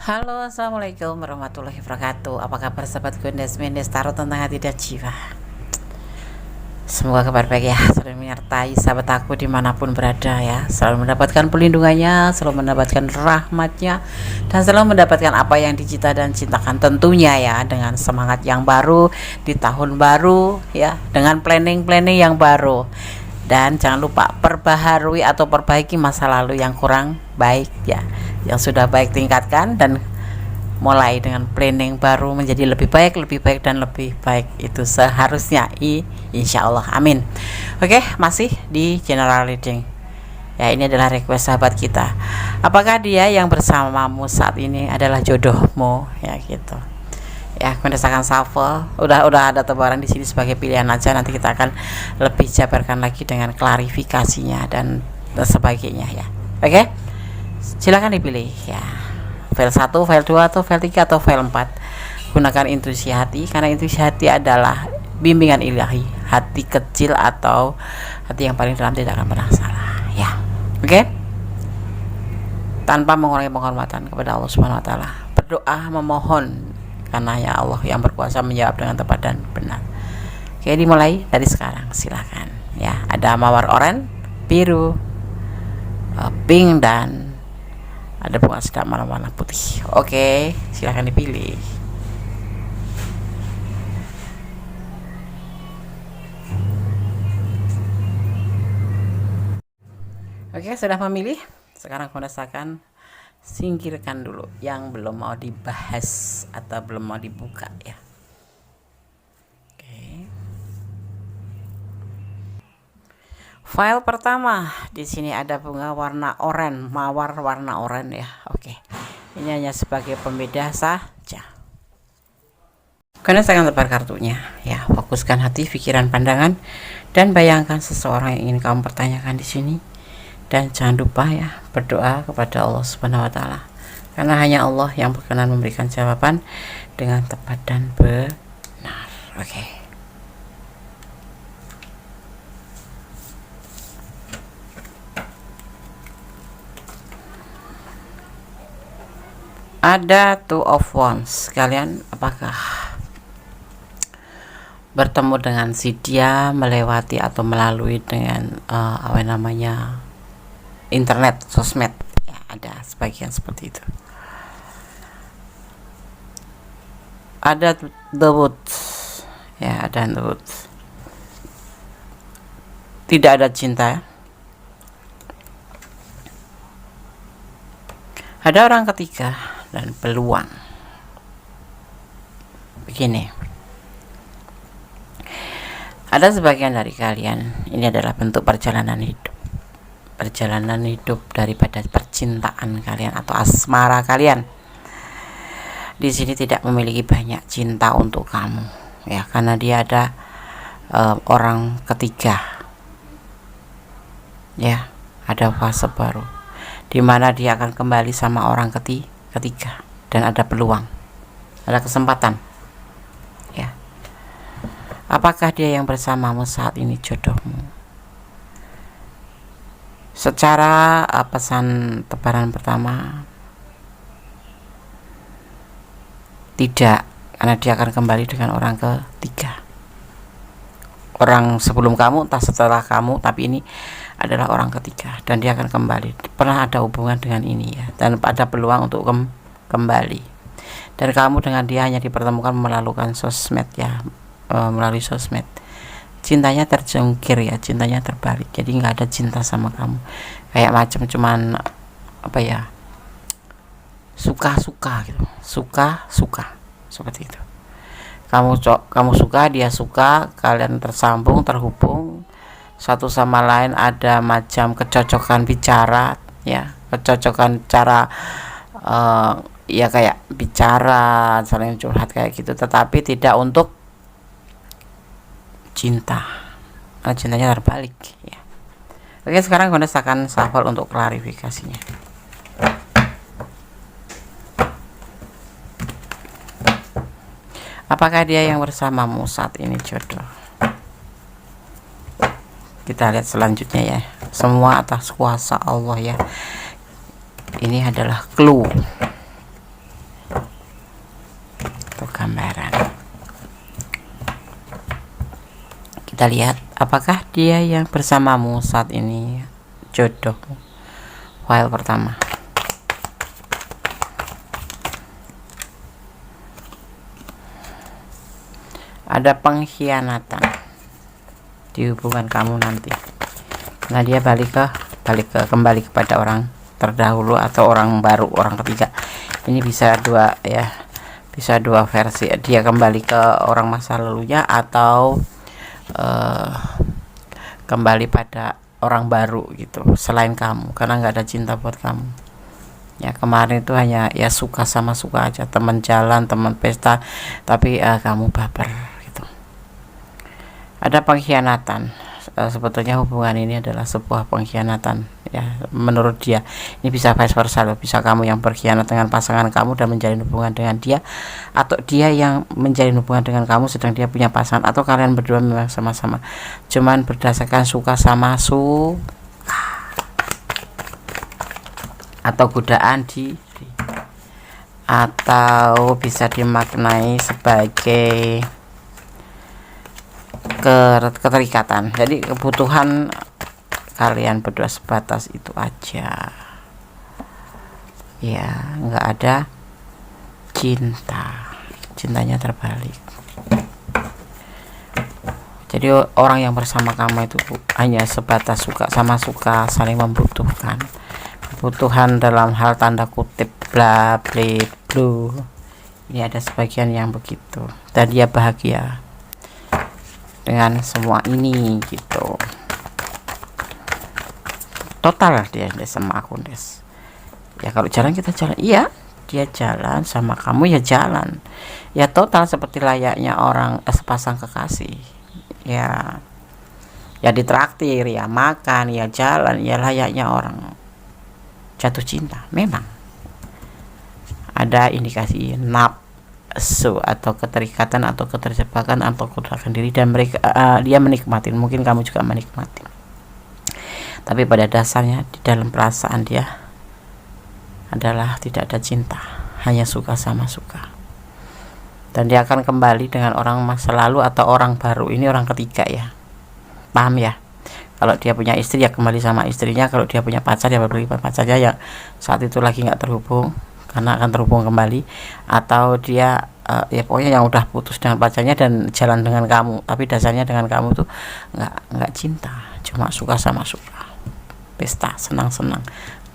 Halo, assalamualaikum warahmatullahi wabarakatuh. Apa kabar sahabat Gondes Mendes Tarot tentang hati dan jiwa? Semoga kabar baik ya, selalu menyertai sahabat aku dimanapun berada ya. Selalu mendapatkan pelindungannya, selalu mendapatkan rahmatnya, dan selalu mendapatkan apa yang dicita dan cintakan tentunya ya. Dengan semangat yang baru di tahun baru ya, dengan planning-planning yang baru. Dan jangan lupa perbaharui atau perbaiki masa lalu yang kurang baik ya. Yang sudah baik tingkatkan dan mulai dengan planning baru menjadi lebih baik dan lebih baik, itu seharusnya insya Allah, amin. Oke, masih di general reading ya. Ini adalah request sahabat kita. Apakah dia yang bersamamu saat ini adalah jodohmu ya, gitu ya. Mendesakan shuffle, udah ada tebaran di sini sebagai pilihan aja. Nanti kita akan lebih jabarkan lagi dengan klarifikasinya dan sebagainya ya. Oke, silakan dipilih ya, file 1, file 2, atau file 3, atau file 4. Gunakan intuisi hati, karena intuisi hati adalah bimbingan ilahi. Hati kecil atau hati yang paling dalam tidak akan pernah salah ya. Oke? Tanpa mengurangi penghormatan kepada Allah Subhanahu wa taala, berdoa memohon, karena ya Allah yang berkuasa menjawab dengan tepat dan benar. Oke, dimulai dari sekarang, silakan ya. Ada mawar oranye, biru, pink, dan ada bunga sedap warna putih. Oke, silahkan dipilih. Oke, sudah memilih. Sekarang merasakan, singkirkan dulu yang belum mau dibahas atau belum mau dibuka ya. Oke. File pertama, di sini ada bunga warna oranye, mawar warna oranye ya. Oke. Ini hanya sebagai pembeda saja. Karena saya akan tebar kartunya ya. Fokuskan hati, pikiran, pandangan, dan bayangkan seseorang yang ingin kamu pertanyakan di sini. Dan jangan lupa ya, berdoa kepada Allah Subhanahu wa taala. Karena hanya Allah yang berkenan memberikan jawaban dengan tepat dan benar. Oke. Ada Two of Wands. Kalian apakah bertemu dengan si dia, melewati atau melalui dengan internet, sosmed ya, ada sebagian seperti itu. Ada The Woods ya, ada The Woods. Tidak ada cinta ya. Ada orang ketiga dan peluang. Begini, ada sebagian dari kalian, ini adalah bentuk perjalanan hidup daripada percintaan kalian atau asmara kalian. Di sini tidak memiliki banyak cinta untuk kamu ya, karena dia ada orang ketiga ya. Ada fase baru di mana dia akan kembali sama orang ketiga, dan ada peluang, ada kesempatan ya. Apakah dia yang bersamamu saat ini jodohmu? Secara pesan tebaran pertama, tidak, karena dia akan kembali dengan orang ketiga. Orang sebelum kamu, entah setelah kamu, tapi ini adalah orang ketiga dan dia akan kembali. Pernah ada hubungan dengan ini ya, dan ada peluang untuk kembali. Dan kamu dengan dia hanya dipertemukan melalui sosmed ya, melalui sosmed. Cintanya terjungkir ya, cintanya terbalik, jadi nggak ada cinta sama kamu, kayak macam cuman apa ya, suka-suka gitu, suka seperti itu. Kamu suka, dia suka, kalian tersambung, terhubung satu sama lain, ada macam kecocokan bicara ya, kecocokan cara ya, kayak bicara, saling curhat kayak gitu, tetapi tidak untuk cinta, karena cintanya terbalik ya. Oke, sekarang gue akan shuffle untuk klarifikasinya. Apakah dia yang bersamamu saat ini jodoh? Kita lihat selanjutnya ya. Semua atas kuasa Allah ya. Ini adalah clue. Kita lihat apakah dia yang bersamamu saat ini, jodohmu. File pertama. Ada pengkhianatan di hubungan kamu nanti. Nah, dia kembali kepada orang terdahulu atau orang baru, orang ketiga. Ini bisa dua ya, bisa dua versi. Dia kembali ke orang masa lalunya atau kembali pada orang baru gitu, selain kamu, karena nggak ada cinta buat kamu. Ya, kemarin itu hanya ya suka sama suka aja, teman jalan, teman pesta, tapi kamu baper gitu. Ada pengkhianatan. Sebetulnya hubungan ini adalah sebuah pengkhianatan ya, menurut dia. Ini bisa vice versa loh, bisa kamu yang berkhianat dengan pasangan kamu dan menjalin hubungan dengan dia, atau dia yang menjalin hubungan dengan kamu sedang dia punya pasangan, atau kalian berdua memang sama-sama cuman berdasarkan suka sama suka atau godaan diri, atau bisa dimaknai sebagai keterikatan. Jadi kebutuhan kalian berdua sebatas itu aja ya, nggak ada cintanya terbalik. Jadi orang yang bersama kamu itu hanya sebatas suka sama suka, saling membutuhkan. Kebutuhan dalam hal tanda kutip bla bla blu, ini ada sebagian yang begitu, dan dia bahagia dengan semua ini gitu. Total dia sama aku Des. Ya kalau jalan kita jalan, iya dia jalan sama kamu ya jalan. Ya total seperti layaknya orang sepasang kekasih. Ya ditraktir, ya makan, ya jalan, ya layaknya orang jatuh cinta. Memang ada indikasi nafsu atau keterikatan atau keterjebakan atau ketergantungan diri, dan mereka dia menikmati, mungkin kamu juga menikmati, tapi pada dasarnya di dalam perasaan dia adalah tidak ada cinta, hanya suka sama suka. Dan dia akan kembali dengan orang masa lalu atau orang baru. Ini orang ketiga ya, paham ya? Kalau dia punya istri ya kembali sama istrinya, kalau dia punya pacar ya balik pacarnya yang saat itu lagi nggak terhubung, karena akan terhubung kembali. Atau dia ya pokoknya yang udah putus dengan pacarnya dan jalan dengan kamu, tapi dasarnya dengan kamu tuh nggak cinta, cuma suka sama suka, pesta senang-senang,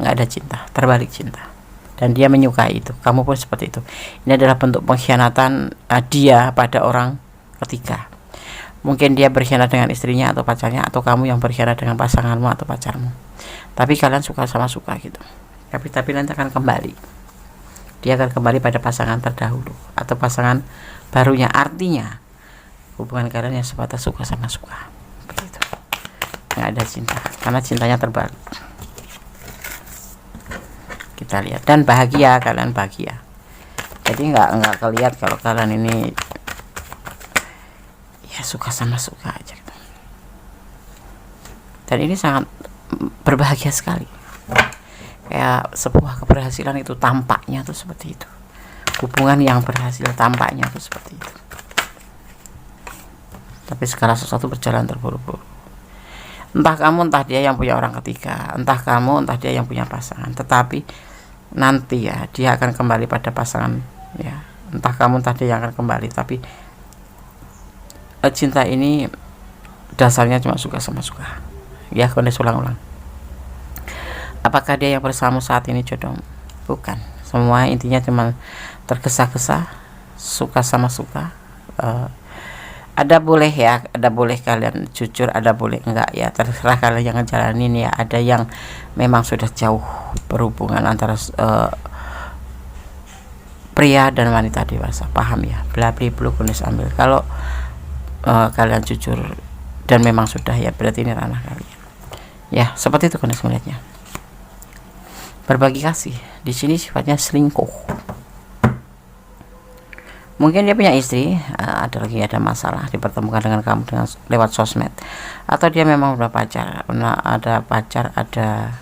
nggak ada cinta, terbalik cinta. Dan dia menyukai itu, kamu pun seperti itu. Ini adalah bentuk pengkhianatan dia pada orang ketiga. Mungkin dia berkhianat dengan istrinya atau pacarnya, atau kamu yang berkhianat dengan pasanganmu atau pacarmu. Tapi kalian suka sama suka gitu. Tapi nanti akan kembali. Dia akan kembali pada pasangan terdahulu atau pasangan barunya. Artinya hubungan kalian yang sebatas suka sama suka. Begitu. Nggak ada cinta, karena cintanya terbalik. Kita lihat, dan bahagia, kalian bahagia. Jadi nggak kelihat kalau kalian ini ya suka sama suka aja gitu. Dan ini sangat berbahagia sekali. Kayak sebuah keberhasilan itu tampaknya tuh seperti itu. Hubungan yang berhasil tampaknya tuh seperti itu. Tapi segala sesuatu berjalan terburu-buru. Entah kamu, entah dia yang punya orang ketiga, entah kamu, entah dia yang punya pasangan. Tetapi nanti ya dia akan kembali pada pasangan ya. Entah kamu, entah dia yang akan kembali. Tapi cinta ini dasarnya cuma suka sama suka. Ya, kondisi ulang-ulang. Apakah dia yang bersama saat ini jodoh? Bukan. Semua intinya cuma tergesa-gesa, suka sama suka. Ada boleh kalian jujur, ada boleh enggak ya, terserah kalian yang ngejalanin ya. Ada yang memang sudah jauh berhubungan antara pria dan wanita dewasa, paham ya, bla bla bla, kunis ambil. Kalau kalian jujur dan memang sudah ya, berarti ini ranah kalian ya. Seperti itu kunis melihatnya. Berbagi kasih di sini sifatnya selingkuh. Mungkin dia punya istri, ada masalah, dipertemukan dengan kamu dengan lewat sosmed, atau dia memang udah pacar, ada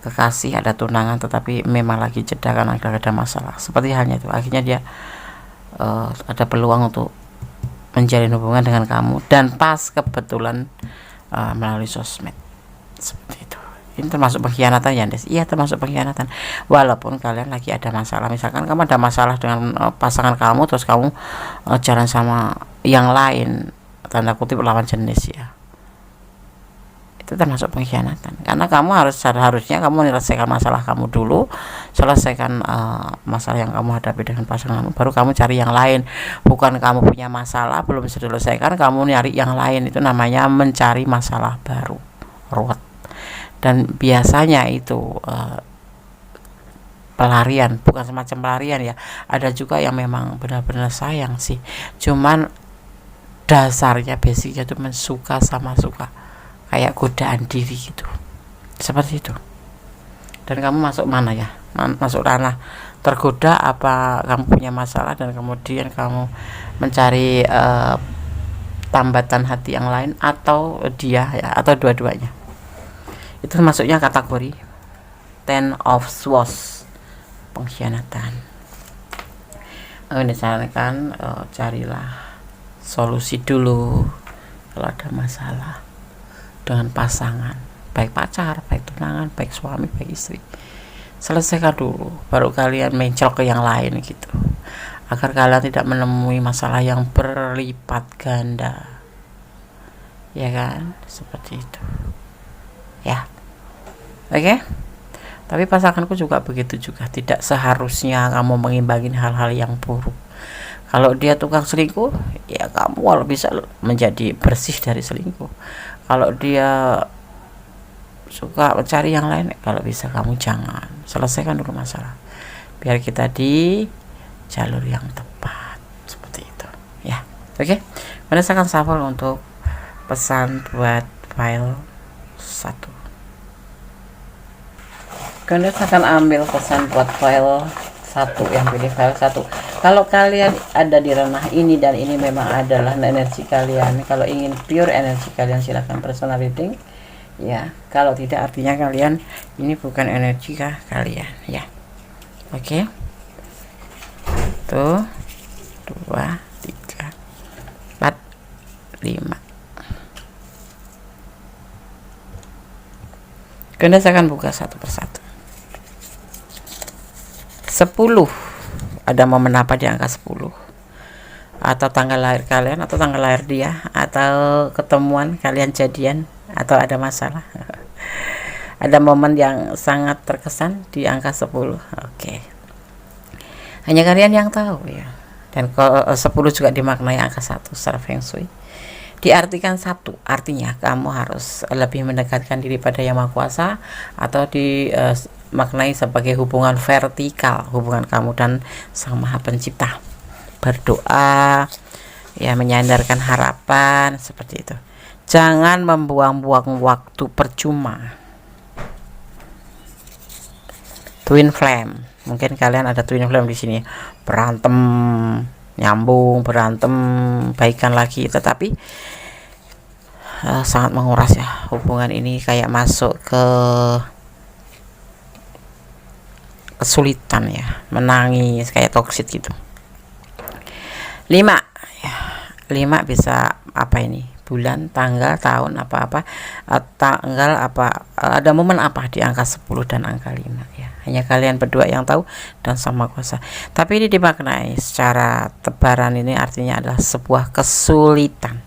kekasih, ada tunangan, tetapi memang lagi jeda karena ada masalah. Seperti halnya itu, akhirnya dia ada peluang untuk menjalin hubungan dengan kamu dan pas kebetulan melalui sosmed seperti itu. Ini termasuk pengkhianatan ya, Des? Iya, termasuk pengkhianatan. Walaupun kalian lagi ada masalah, misalkan kamu ada masalah dengan pasangan kamu, terus kamu jalan sama yang lain, tanda kutip lawan jenis ya, itu termasuk pengkhianatan. Karena kamu harusnya kamu menyelesaikan masalah kamu dulu, selesaikan masalah yang kamu hadapi dengan pasangan kamu, baru kamu cari yang lain. Bukan kamu punya masalah belum selesaikan kamu nyari yang lain, itu namanya mencari masalah baru, ruwet. Dan biasanya itu pelarian, bukan semacam pelarian ya, ada juga yang memang benar-benar sayang sih, cuman dasarnya basicnya itu suka sama suka, kayak godaan diri gitu, seperti itu. Dan kamu masuk mana ya, masuk ranah tergoda apa kamu punya masalah dan kemudian kamu mencari tambatan hati yang lain, atau dia ya, atau dua-duanya. Itu masuknya kategori Ten of Swords, pengkhianatan. Misalkan carilah solusi dulu kalau ada masalah dengan pasangan, baik pacar, baik tunangan, baik suami, baik istri. Selesaikan dulu, baru kalian mencol ke yang lain gitu, agar kalian tidak menemui masalah yang berlipat ganda, ya kan, seperti itu ya. Oke. Tapi pasanganku juga begitu juga, tidak seharusnya kamu mengimbangi hal-hal yang buruk. Kalau dia tukang selingkuh, ya kamu kalau bisa menjadi bersih dari selingkuh. Kalau dia suka mencari yang lain, kalau bisa kamu jangan, selesaikan dulu masalah, biar kita di jalur yang tepat, seperti itu ya. Oke, berdasarkan shuffle untuk pesan buat file 1. Kalian akan ambil pesan buat file 1, yang pilih file 1. Kalau kalian ada di ranah ini dan ini memang adalah energi kalian, kalau ingin pure energi kalian silahkan personal reading ya. Kalau tidak, artinya kalian ini bukan energi kalian ya. Oke. Tuh 2 3 4 5. Kalian akan buka satu persatu. 10, ada momen apa di angka 10, atau tanggal lahir kalian, atau tanggal lahir dia, atau ketemuan kalian jadian, atau ada masalah. Ada momen yang sangat terkesan di angka 10. Oke. Hanya kalian yang tahu ya. Dan kalau 10 juga dimaknai angka 1 secara Feng Shui. Diartikan 1, artinya kamu harus lebih mendekatkan diri pada Yang Maha Kuasa, atau dimaknai sebagai hubungan vertikal, hubungan kamu dan Sang Maha Pencipta. Berdoa ya, menyandarkan harapan, seperti itu. Jangan membuang-buang waktu percuma. Twin flame, mungkin kalian ada twin flame di sini, berantem nyambung, berantem baikan lagi, tetapi sangat menguras ya hubungan ini, kayak masuk ke kesulitan ya, menangis, kayak toxic gitu. 5 ya, 5 bisa apa ini, bulan, tanggal, tahun, apa-apa, tanggal apa, ada momen apa di angka 10 dan angka 5 ya. Hanya kalian berdua yang tahu dan Sama Kuasa. Tapi ini dimaknai secara tebaran, ini artinya adalah sebuah kesulitan.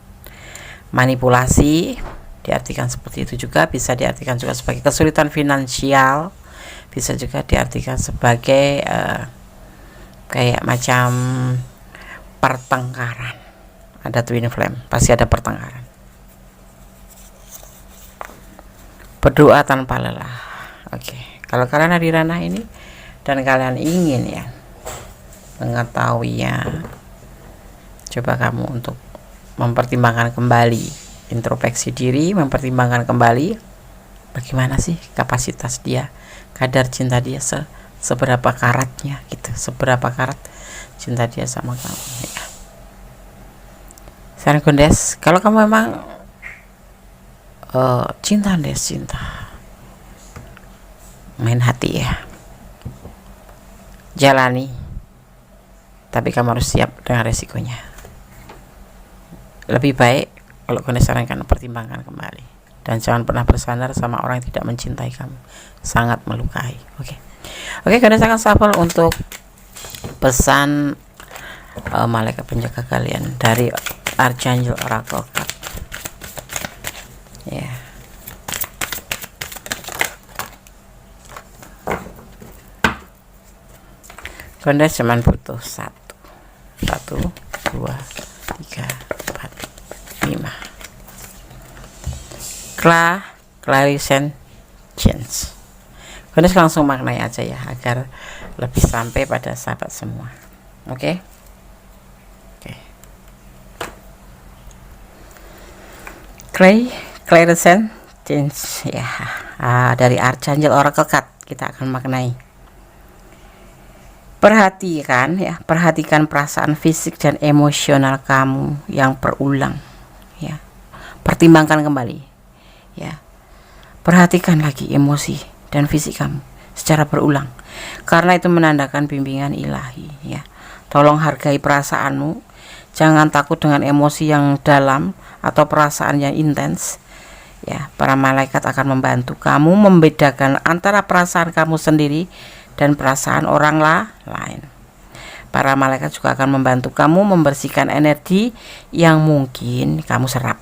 Manipulasi diartikan seperti itu juga, bisa diartikan juga sebagai kesulitan finansial, bisa juga diartikan sebagai kayak macam pertengkaran. Ada twin flame, pasti ada pertengkaran. Berdoa tanpa lelah. Oke. Kalau kalian ada di ranah ini dan kalian ingin ya mengetahuinya, coba kamu untuk mempertimbangkan kembali, introspeksi diri, mempertimbangkan kembali bagaimana sih kapasitas dia, kadar cinta dia, seberapa karatnya gitu, seberapa karat cinta dia sama kamu ya. Sekarang Gondes, kalau kamu memang cinta Des, cinta main hati ya, jalani, tapi kamu harus siap dengan resikonya. Lebih baik kalau Gondes sarankan pertimbangkan kembali, dan jangan pernah bersandar sama orang yang tidak mencintai kamu, sangat melukai. Oke, Gondes akan shuffle untuk pesan malaikat penjaga kalian dari Archangel Oracle Card. Ya. Gondes cuman butuh 1, 2, 3, 4, 5. Clarification change. Gondes langsung maknai aja ya, agar lebih sampai pada sahabat semua. Oke. Clarification change ya. Dari Archangel Oracle Card kita akan maknai. Perhatikan perasaan fisik dan emosional kamu yang berulang ya. Pertimbangkan kembali ya. Perhatikan lagi emosi dan fisik kamu secara berulang, karena itu menandakan bimbingan ilahi ya. Tolong hargai perasaanmu, jangan takut dengan emosi yang dalam atau perasaan yang intens ya. Para malaikat akan membantu kamu membedakan antara perasaan kamu sendiri dan perasaan orang lain. Para malaikat juga akan membantu kamu membersihkan energi yang mungkin kamu serap,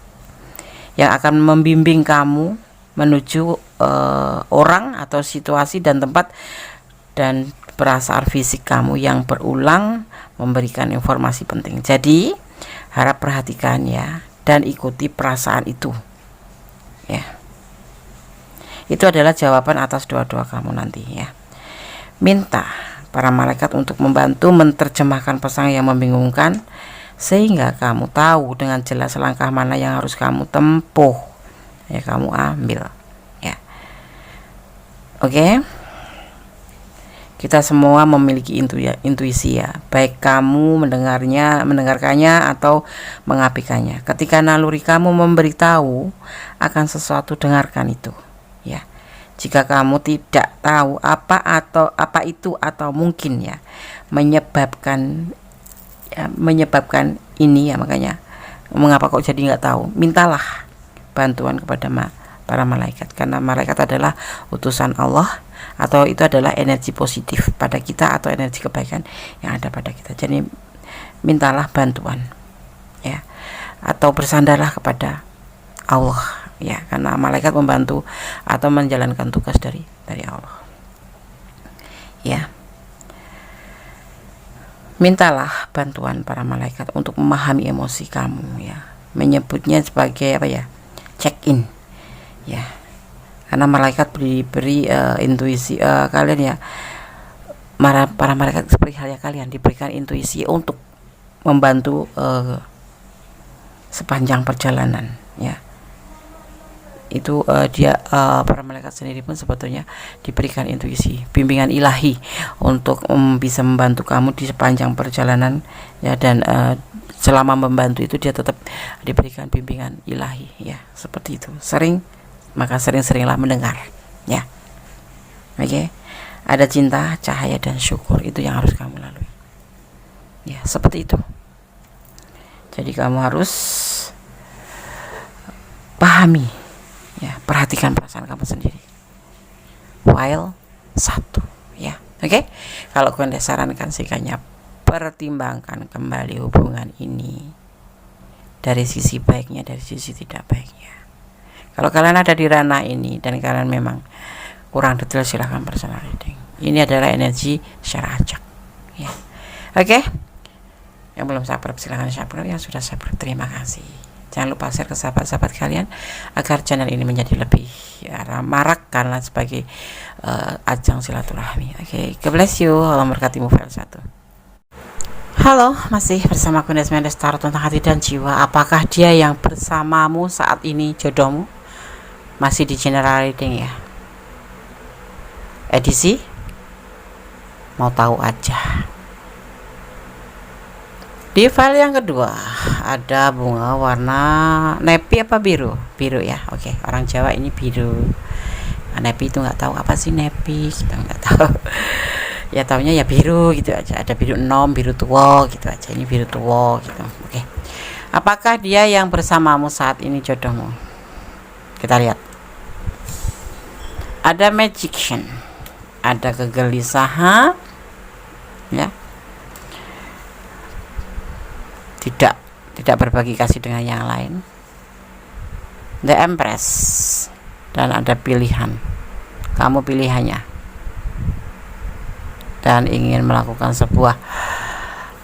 yang akan membimbing kamu menuju orang atau situasi dan tempat, dan perasaan fisik kamu yang berulang memberikan informasi penting. Jadi harap perhatikan ya, dan ikuti perasaan itu ya. Itu adalah jawaban atas doa-doa kamu nanti ya. Minta para malaikat untuk membantu menerjemahkan pesan yang membingungkan, sehingga kamu tahu dengan jelas langkah mana yang harus kamu tempuh ya, kamu ambil ya. Oke. Kita semua memiliki intuisi ya, baik kamu mendengarkannya atau mengabaikannya. Ketika naluri kamu memberitahu akan sesuatu, dengarkan itu ya. Jika kamu tidak tahu apa itu atau mungkin ya menyebabkan ini ya, makanya mengapa kok jadi nggak tahu, mintalah bantuan kepada para malaikat, karena malaikat adalah utusan Allah, atau itu adalah energi positif pada kita atau energi kebaikan yang ada pada kita. Jadi mintalah bantuan ya, atau bersandarlah kepada Allah ya, karena malaikat membantu atau menjalankan tugas dari Allah ya. Mintalah bantuan para malaikat untuk memahami emosi kamu ya, menyebutnya sebagai apa ya, check in ya, karena malaikat beri intuisi kalian ya. Para malaikat seperti halnya kalian diberikan intuisi untuk membantu sepanjang perjalanan ya. Itu para malaikat sendiri pun sebetulnya diberikan intuisi, bimbingan ilahi untuk bisa membantu kamu di sepanjang perjalanan ya, dan selama membantu itu dia tetap diberikan bimbingan ilahi ya, seperti itu. Maka sering-seringlah mendengar ya. Oke. Ada cinta, cahaya, dan syukur, itu yang harus kamu lalui ya, seperti itu. Jadi kamu harus pahami ya, perhatikan perasaan kamu sendiri. File 1 ya. Oke. Kalau kalian sarankan sikanya, pertimbangkan kembali hubungan ini dari sisi baiknya, dari sisi tidak baiknya. Kalau kalian ada di ranah ini dan kalian memang kurang detail, silahkan personal reading. Ini adalah energi secara acak ya. Oke. Yang belum subscribe silahkan subscribe, yang sudah subscribe terima kasih. Jangan lupa share ke sahabat-sahabat kalian agar channel ini menjadi lebih marak, karena sebagai ajang silaturahmi. Oke, God bless you. Allah memberkatimu. File 1. Halo, masih bersama Gondes Mendes Tarot tentang hati dan jiwa. Apakah dia yang bersamamu saat ini jodohmu? Masih di general reading ya, edisi mau tahu aja. Di file yang kedua ada bunga warna nepi apa biru ya. Oke, orang Jawa ini biru. Nepi itu nggak tahu apa sih nepi, kita nggak tahu ya, taunya ya biru gitu aja. Ada biru enom, biru tua gitu aja. Ini biru tua gitu. Oke. Apakah dia yang bersamamu saat ini jodohmu? Kita lihat. Ada magician, ada kegelisahan, ya. Tidak berbagi kasih dengan yang lain. The Empress, dan ada pilihan. Kamu pilihannya. Dan ingin melakukan sebuah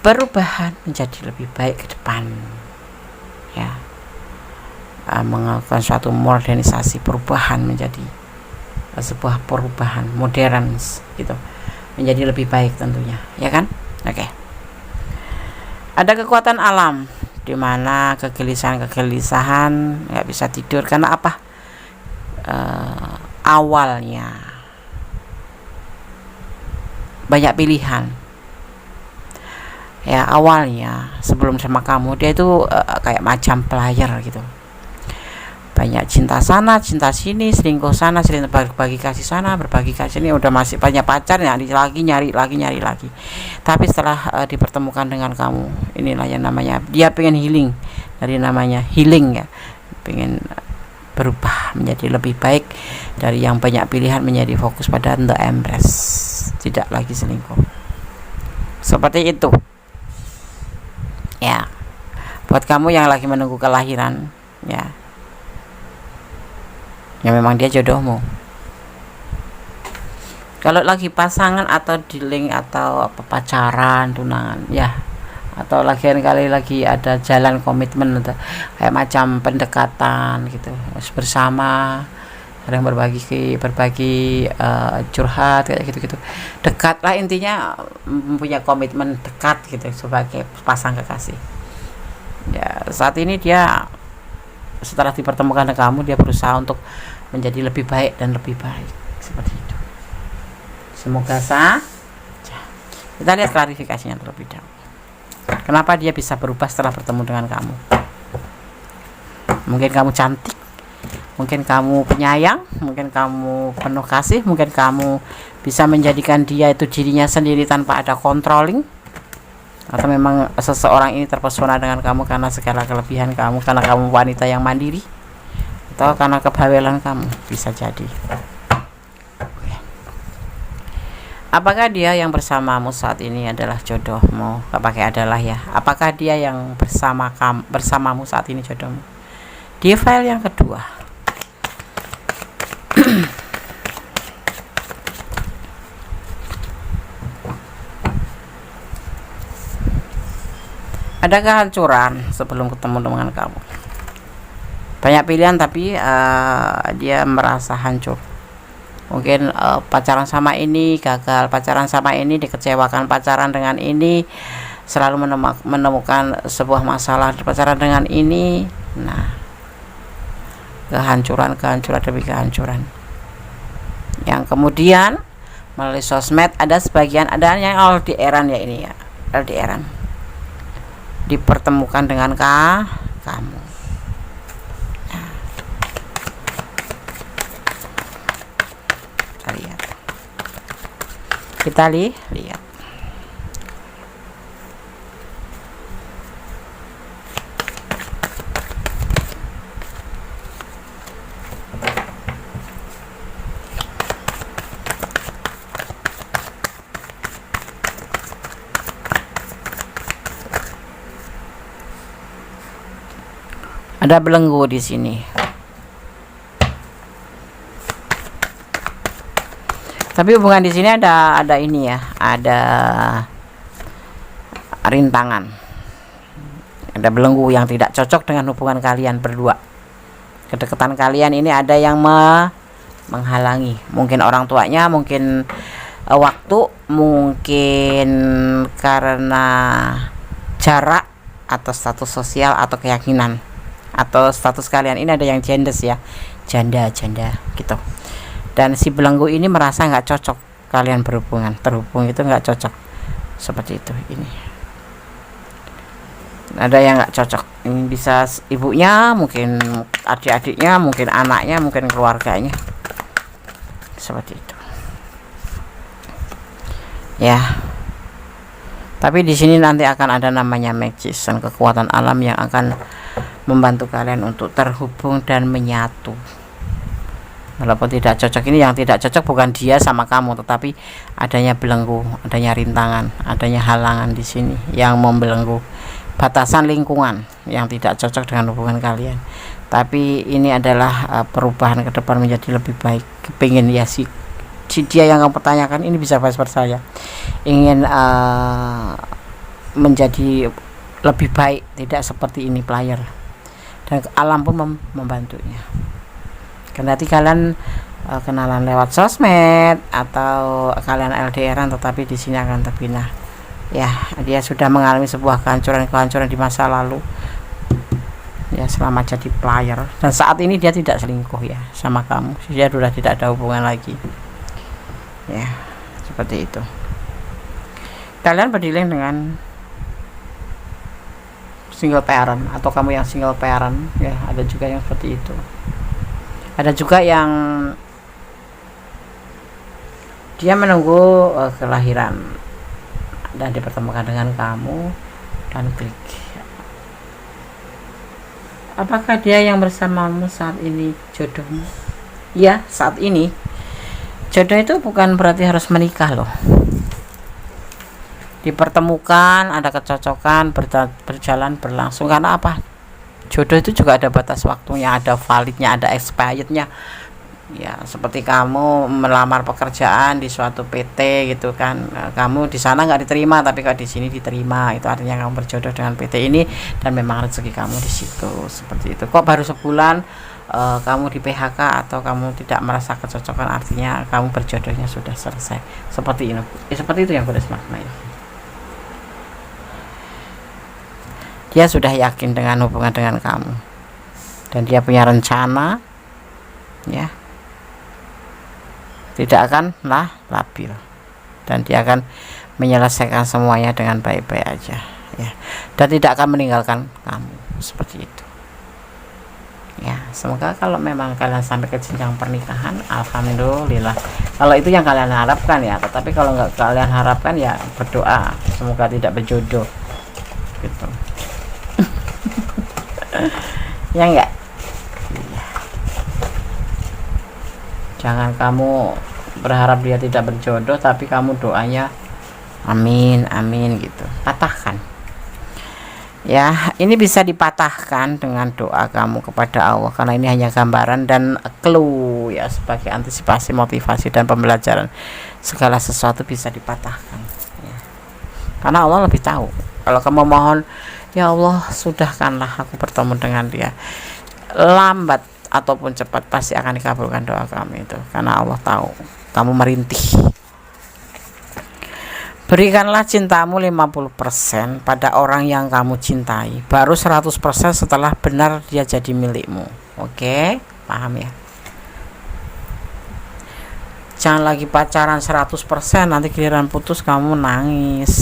perubahan menjadi lebih baik ke depan. Ya. Melakukan suatu modernisasi, perubahan menjadi sebuah perubahan modern gitu, menjadi lebih baik tentunya, ya kan? Oke. Ada kekuatan alam di mana kegelisahan nggak bisa tidur karena apa? Awalnya banyak pilihan. Ya, awalnya sebelum sama kamu dia itu kayak macam player gitu. Banyak cinta sana, cinta sini, selingkuh sana, selingkuh, berbagi kasih sana, berbagi kasih sini, udah masih banyak pacar, nyari lagi. Tapi setelah dipertemukan dengan kamu, inilah yang namanya dia pengen healing, dari namanya healing ya, pengen berubah menjadi lebih baik dari yang banyak pilihan menjadi fokus pada The Empress, tidak lagi selingkuh. Seperti itu. Ya, buat kamu yang lagi menunggu kelahiran, ya memang dia jodohmu. Kalau lagi pasangan atau dealing atau pacaran, tunangan, ya, atau kali lagi ada jalan komitmen atau kayak macam pendekatan gitu, bersama, sering berbagi curhat kayak gitu, dekat lah, intinya mempunyai komitmen dekat gitu sebagai pasang kekasih. Ya, saat ini dia setelah dipertemukan dengan kamu, dia berusaha untuk menjadi lebih baik dan lebih baik, seperti itu. Semoga saja. Kita lihat klarifikasinya terlebih dahulu. Kenapa dia bisa berubah setelah bertemu dengan kamu? Mungkin kamu cantik, mungkin kamu penyayang, mungkin kamu penuh kasih, mungkin kamu bisa menjadikan dia itu dirinya sendiri tanpa ada controlling. Atau memang seseorang ini terpesona dengan kamu karena segala kelebihan kamu, karena kamu wanita yang mandiri, atau karena kebawelan kamu, bisa jadi. Apakah dia yang bersamamu saat ini adalah jodohmu? Gak pakai adalah ya. Apakah dia yang bersamamu saat ini jodohmu? Di file yang kedua. Ada kehancuran sebelum ketemu dengan kamu. Banyak pilihan tapi dia merasa hancur. Mungkin pacaran sama ini gagal, pacaran sama ini dikecewakan, pacaran dengan ini selalu menemukan sebuah masalah, pacaran dengan ini. Nah, kehancuran demi kehancuran. Yang kemudian melalui sosmed ada sebagian, ada yang LDR-an ya, ini ya, LDR-an. Dipertemukan dengan kamu. Nah, kita lihat. Ada belenggu di sini. Tapi hubungan di sini ada ini ya, ada rintangan. Ada belenggu yang tidak cocok dengan hubungan kalian berdua. Kedekatan kalian ini ada yang menghalangi. Mungkin orang tuanya, mungkin waktu, mungkin karena jarak atau status sosial atau keyakinan. Atau status kalian ini ada yang genders ya, janda gitu, dan si belenggu ini merasa nggak cocok kalian terhubung itu nggak cocok, seperti itu. Ini ada yang nggak cocok, ini bisa ibunya, mungkin adik-adiknya, mungkin anaknya, mungkin keluarganya, seperti itu ya. Tapi di sini nanti akan ada namanya magician, kekuatan alam yang akan membantu kalian untuk terhubung dan menyatu. Walaupun tidak cocok, ini yang tidak cocok bukan dia sama kamu, tetapi adanya belenggu, adanya rintangan, adanya halangan di sini yang membelenggu, batasan lingkungan yang tidak cocok dengan hubungan kalian. Tapi ini adalah perubahan ke depan menjadi lebih baik. Kepingin ya si dia yang kamu pertanyakan ini bisa vice versa ya, ingin menjadi lebih baik, tidak seperti ini player, dan alam pun membantunya. Kendati kalian kenalan lewat sosmed atau kalian LDRan, tetapi di sini akan terbina ya. Dia sudah mengalami sebuah kehancuran di masa lalu ya, selama jadi player, dan saat ini dia tidak selingkuh ya sama kamu, dia sudah tidak ada hubungan lagi ya, seperti itu. Kalian berdealing dengan single parent atau kamu yang single parent ya, ada juga yang seperti itu. Ada juga yang dia menunggu kelahiran dan dipertemukan dengan kamu dan klik. Apakah dia yang bersamamu saat ini jodohmu? Ya, saat ini jodoh itu bukan berarti harus menikah loh. Dipertemukan, ada kecocokan, berjalan berlangsung. Karena apa? Jodoh itu juga ada batas waktunya, ada validnya, ada expirednya ya. Seperti kamu melamar pekerjaan di suatu PT gitu kan, kamu di sana nggak diterima, tapi kalau di sini diterima, itu artinya kamu berjodoh dengan PT ini dan memang rezeki kamu di situ. Seperti itu. Kok baru sebulan kamu di PHK atau kamu tidak merasa kecocokan, artinya kamu berjodohnya sudah selesai. Seperti ini, seperti itu yang boleh maknanya. Dia sudah yakin dengan hubungan dengan kamu dan dia punya rencana ya, tidak akan labil, dan dia akan menyelesaikan semuanya dengan baik-baik aja ya, dan tidak akan meninggalkan kamu. Seperti itu ya. Semoga kalau memang kalian sampai ke jenjang pernikahan, alhamdulillah, kalau itu yang kalian harapkan ya. Tetapi kalau nggak kalian harapkan ya berdoa semoga tidak berjodoh gitu. Ya enggak, jangan kamu berharap dia tidak berjodoh tapi kamu doanya amin amin gitu, patahkan ya. Ini bisa dipatahkan dengan doa kamu kepada Allah, karena ini hanya gambaran dan clue ya, sebagai antisipasi, motivasi, dan pembelajaran. Segala sesuatu bisa dipatahkan ya. Karena Allah lebih tahu. Kalau kamu mohon, ya Allah sudahkanlah aku bertemu dengan dia, lambat ataupun cepat pasti akan dikabulkan doa kamu itu, karena Allah tahu kamu merintih. Berikanlah cintamu 50% pada orang yang kamu cintai, baru 100% setelah benar dia jadi milikmu. Oke, paham ya? Jangan lagi pacaran 100%, nanti giliran putus kamu nangis.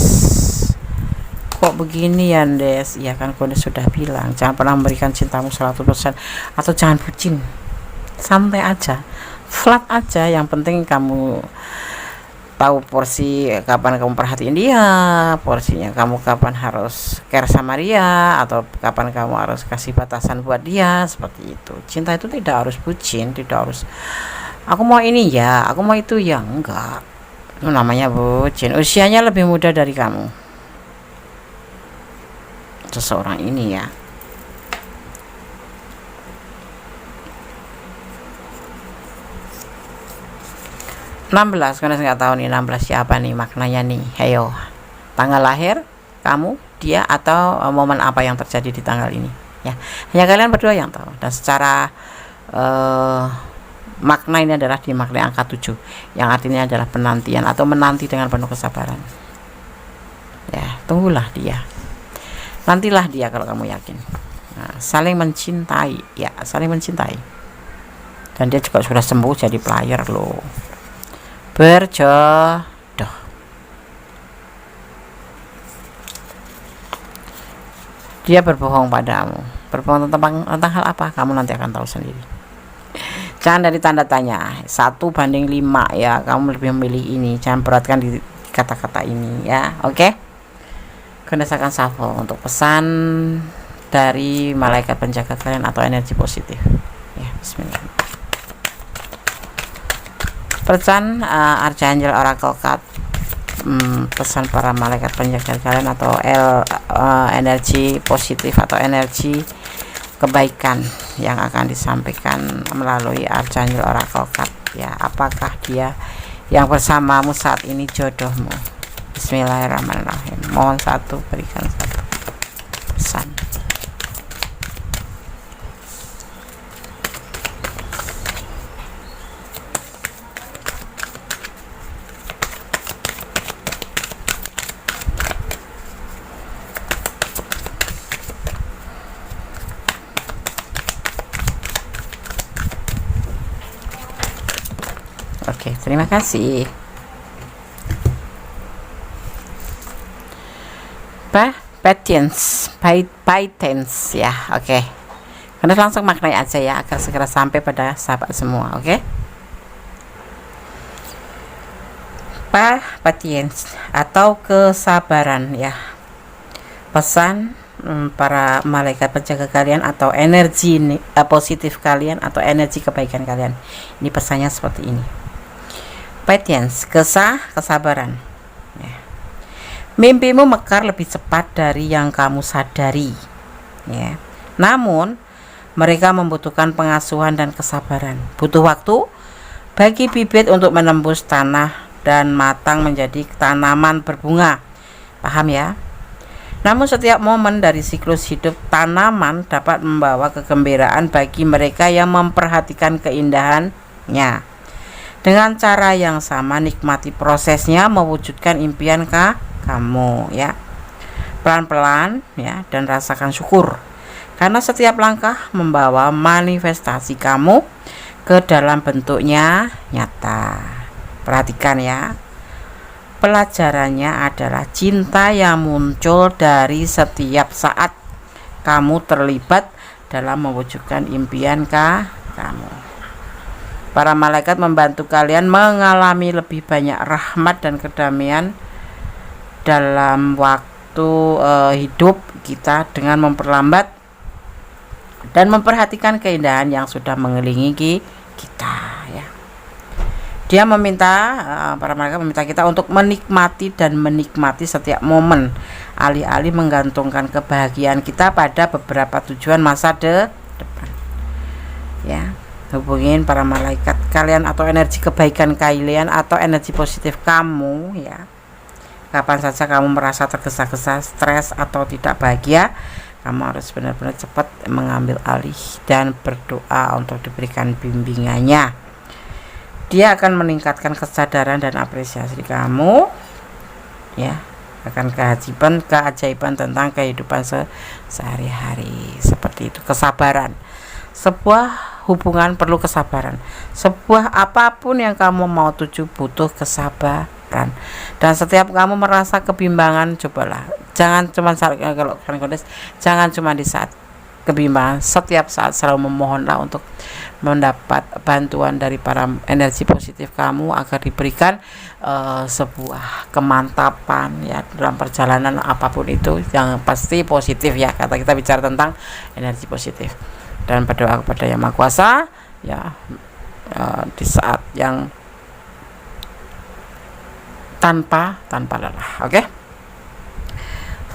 Kok begini ya Des? Ya kan Kondes sudah bilang, jangan pernah memberikan cintamu 100%, atau jangan bucin. Santai aja, flat aja, yang penting kamu tahu porsi kapan kamu perhatiin dia, porsinya kamu kapan harus care sama dia, atau kapan kamu harus kasih batasan buat dia. Seperti itu. Cinta itu tidak harus bucin, tidak harus aku mau ini ya, aku mau itu ya, enggak. Itu namanya bucin. Usianya lebih muda dari kamu, seseorang ini ya. (16) karena nggak tahu nih 16 siapa nih maknanya nih. Ayo, tanggal lahir kamu, dia, atau momen apa yang terjadi di tanggal ini ya. Hanya kalian berdua yang tahu. Dan secara makna ini adalah dimaknai angka 7, yang artinya adalah penantian atau menanti dengan penuh kesabaran ya. Tunggulah dia, nantilah dia kalau kamu yakin. Nah, saling mencintai ya, saling mencintai, dan dia juga sudah sembuh jadi player loh, berjodoh. Dia berbohong padamu, berbohong tentang hal apa, kamu nanti akan tahu sendiri. Jangan dari tanda tanya 1:5 ya, kamu lebih memilih ini, jangan beratkan di kata-kata ini ya. Oke? Gondes akan shuffle untuk pesan dari malaikat penjaga kalian atau energi positif. Ya, bismillah. Pesan Archangel Oracle Card, pesan para malaikat penjaga kalian atau energi positif atau energi kebaikan yang akan disampaikan melalui Archangel Oracle Card. Ya, apakah dia yang bersamamu saat ini jodohmu? Bismillahirrahmanirrahim. Mohon satu, berikan satu pesan. Oke, terima kasih. Patience ya. Oke. Anda langsung maknai aja ya agar segera sampai pada sahabat semua, oke? Patience atau kesabaran ya. Pesan para malaikat penjaga kalian atau energi positif kalian atau energi kebaikan kalian. Ini pesannya seperti ini. Patience, kesabaran. Ya. Mimpimu mekar lebih cepat dari yang kamu sadari. Ya. Namun, mereka membutuhkan pengasuhan dan kesabaran. Butuh waktu bagi bibit untuk menembus tanah dan matang menjadi tanaman berbunga. Paham ya? Namun setiap momen dari siklus hidup tanaman dapat membawa kegembiraan bagi mereka yang memperhatikan keindahannya. Dengan cara yang sama, nikmati prosesnya mewujudkan impian kamu ya. Pelan-pelan ya, dan rasakan syukur. Karena setiap langkah membawa manifestasi kamu ke dalam bentuknya nyata. Perhatikan ya. Pelajarannya adalah cinta yang muncul dari setiap saat kamu terlibat dalam mewujudkan impian kamu. Para malaikat membantu kalian mengalami lebih banyak rahmat dan kedamaian dalam waktu hidup kita dengan memperlambat dan memperhatikan keindahan yang sudah mengelilingi kita ya. Dia meminta para malaikat meminta kita untuk menikmati setiap momen, alih-alih menggantungkan kebahagiaan kita pada beberapa tujuan masa depan. Ya, hubungin para malaikat kalian atau energi kebaikan kalian atau energi positif kamu ya. Kapan saja kamu merasa tergesa-gesa, stres atau tidak bahagia, kamu harus benar-benar cepat mengambil alih dan berdoa untuk diberikan bimbingannya. Dia akan meningkatkan kesadaran dan apresiasi kamu ya, akan keajaiban tentang kehidupan sehari-hari. Seperti itu. Kesabaran. Sebuah hubungan perlu kesabaran. Sebuah apapun yang kamu mau tuju butuh kesabaran. Dan setiap kamu merasa kebimbangan, cobalah jangan cuma kalau jangan cuma di saat kebimbangan, setiap saat selalu memohonlah untuk mendapat bantuan dari para energi positif kamu agar diberikan sebuah kemantapan ya dalam perjalanan apapun itu, yang pasti positif ya. Kata kita bicara tentang energi positif, dan berdoa kepada Yang Maha Kuasa ya di saat yang tanpa lelah. Oke?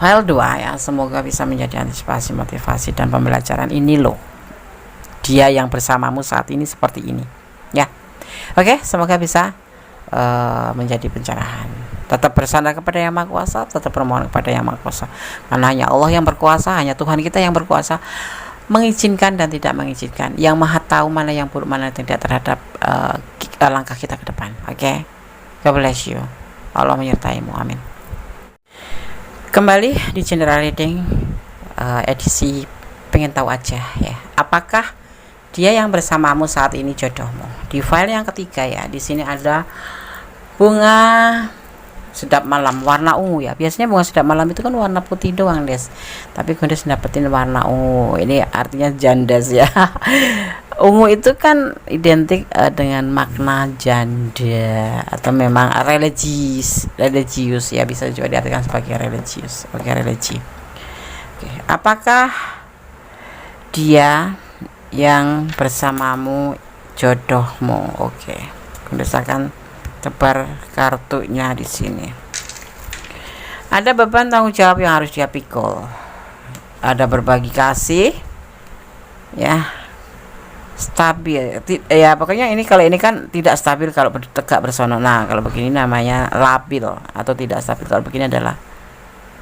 File 2 ya, semoga bisa menjadi antisipasi, motivasi dan pembelajaran. Ini loh, dia yang bersamamu saat ini seperti ini ya. Oke, semoga bisa menjadi pencerahan. Tetap bersandar kepada Yang Maha Kuasa, tetap bermohon kepada Yang Maha Kuasa, karena hanya Allah yang berkuasa, hanya Tuhan kita yang berkuasa mengizinkan dan tidak mengizinkan, yang maha tahu mana yang buruk mana yang tidak terhadap langkah kita ke depan. Oke? God bless you. Allah menyertaimu, amin. Kembali di general reading edisi pengen tahu aja ya, apakah dia yang bersamamu saat ini jodohmu. Di file yang ketiga ya, di sini ada bunga sedap malam warna ungu ya. Biasanya bunga sedap malam itu kan warna putih doang, Des. Tapi Gondes dapetin warna ungu. Ini artinya jandas ya. Ungu itu kan identik dengan makna janda atau memang religius ya, bisa juga diartikan sebagai religius, sebagai religi. Oke, apakah dia yang bersamamu jodohmu? Oke, berdasarkan tebar kartunya di sini. Ada beban tanggung jawab yang harus dia pikul. Ada berbagi kasih, ya, stabil. Ya pokoknya ini, kalau ini kan tidak stabil kalau tegak bersama. Nah kalau begini namanya labil, atau tidak stabil kalau begini adalah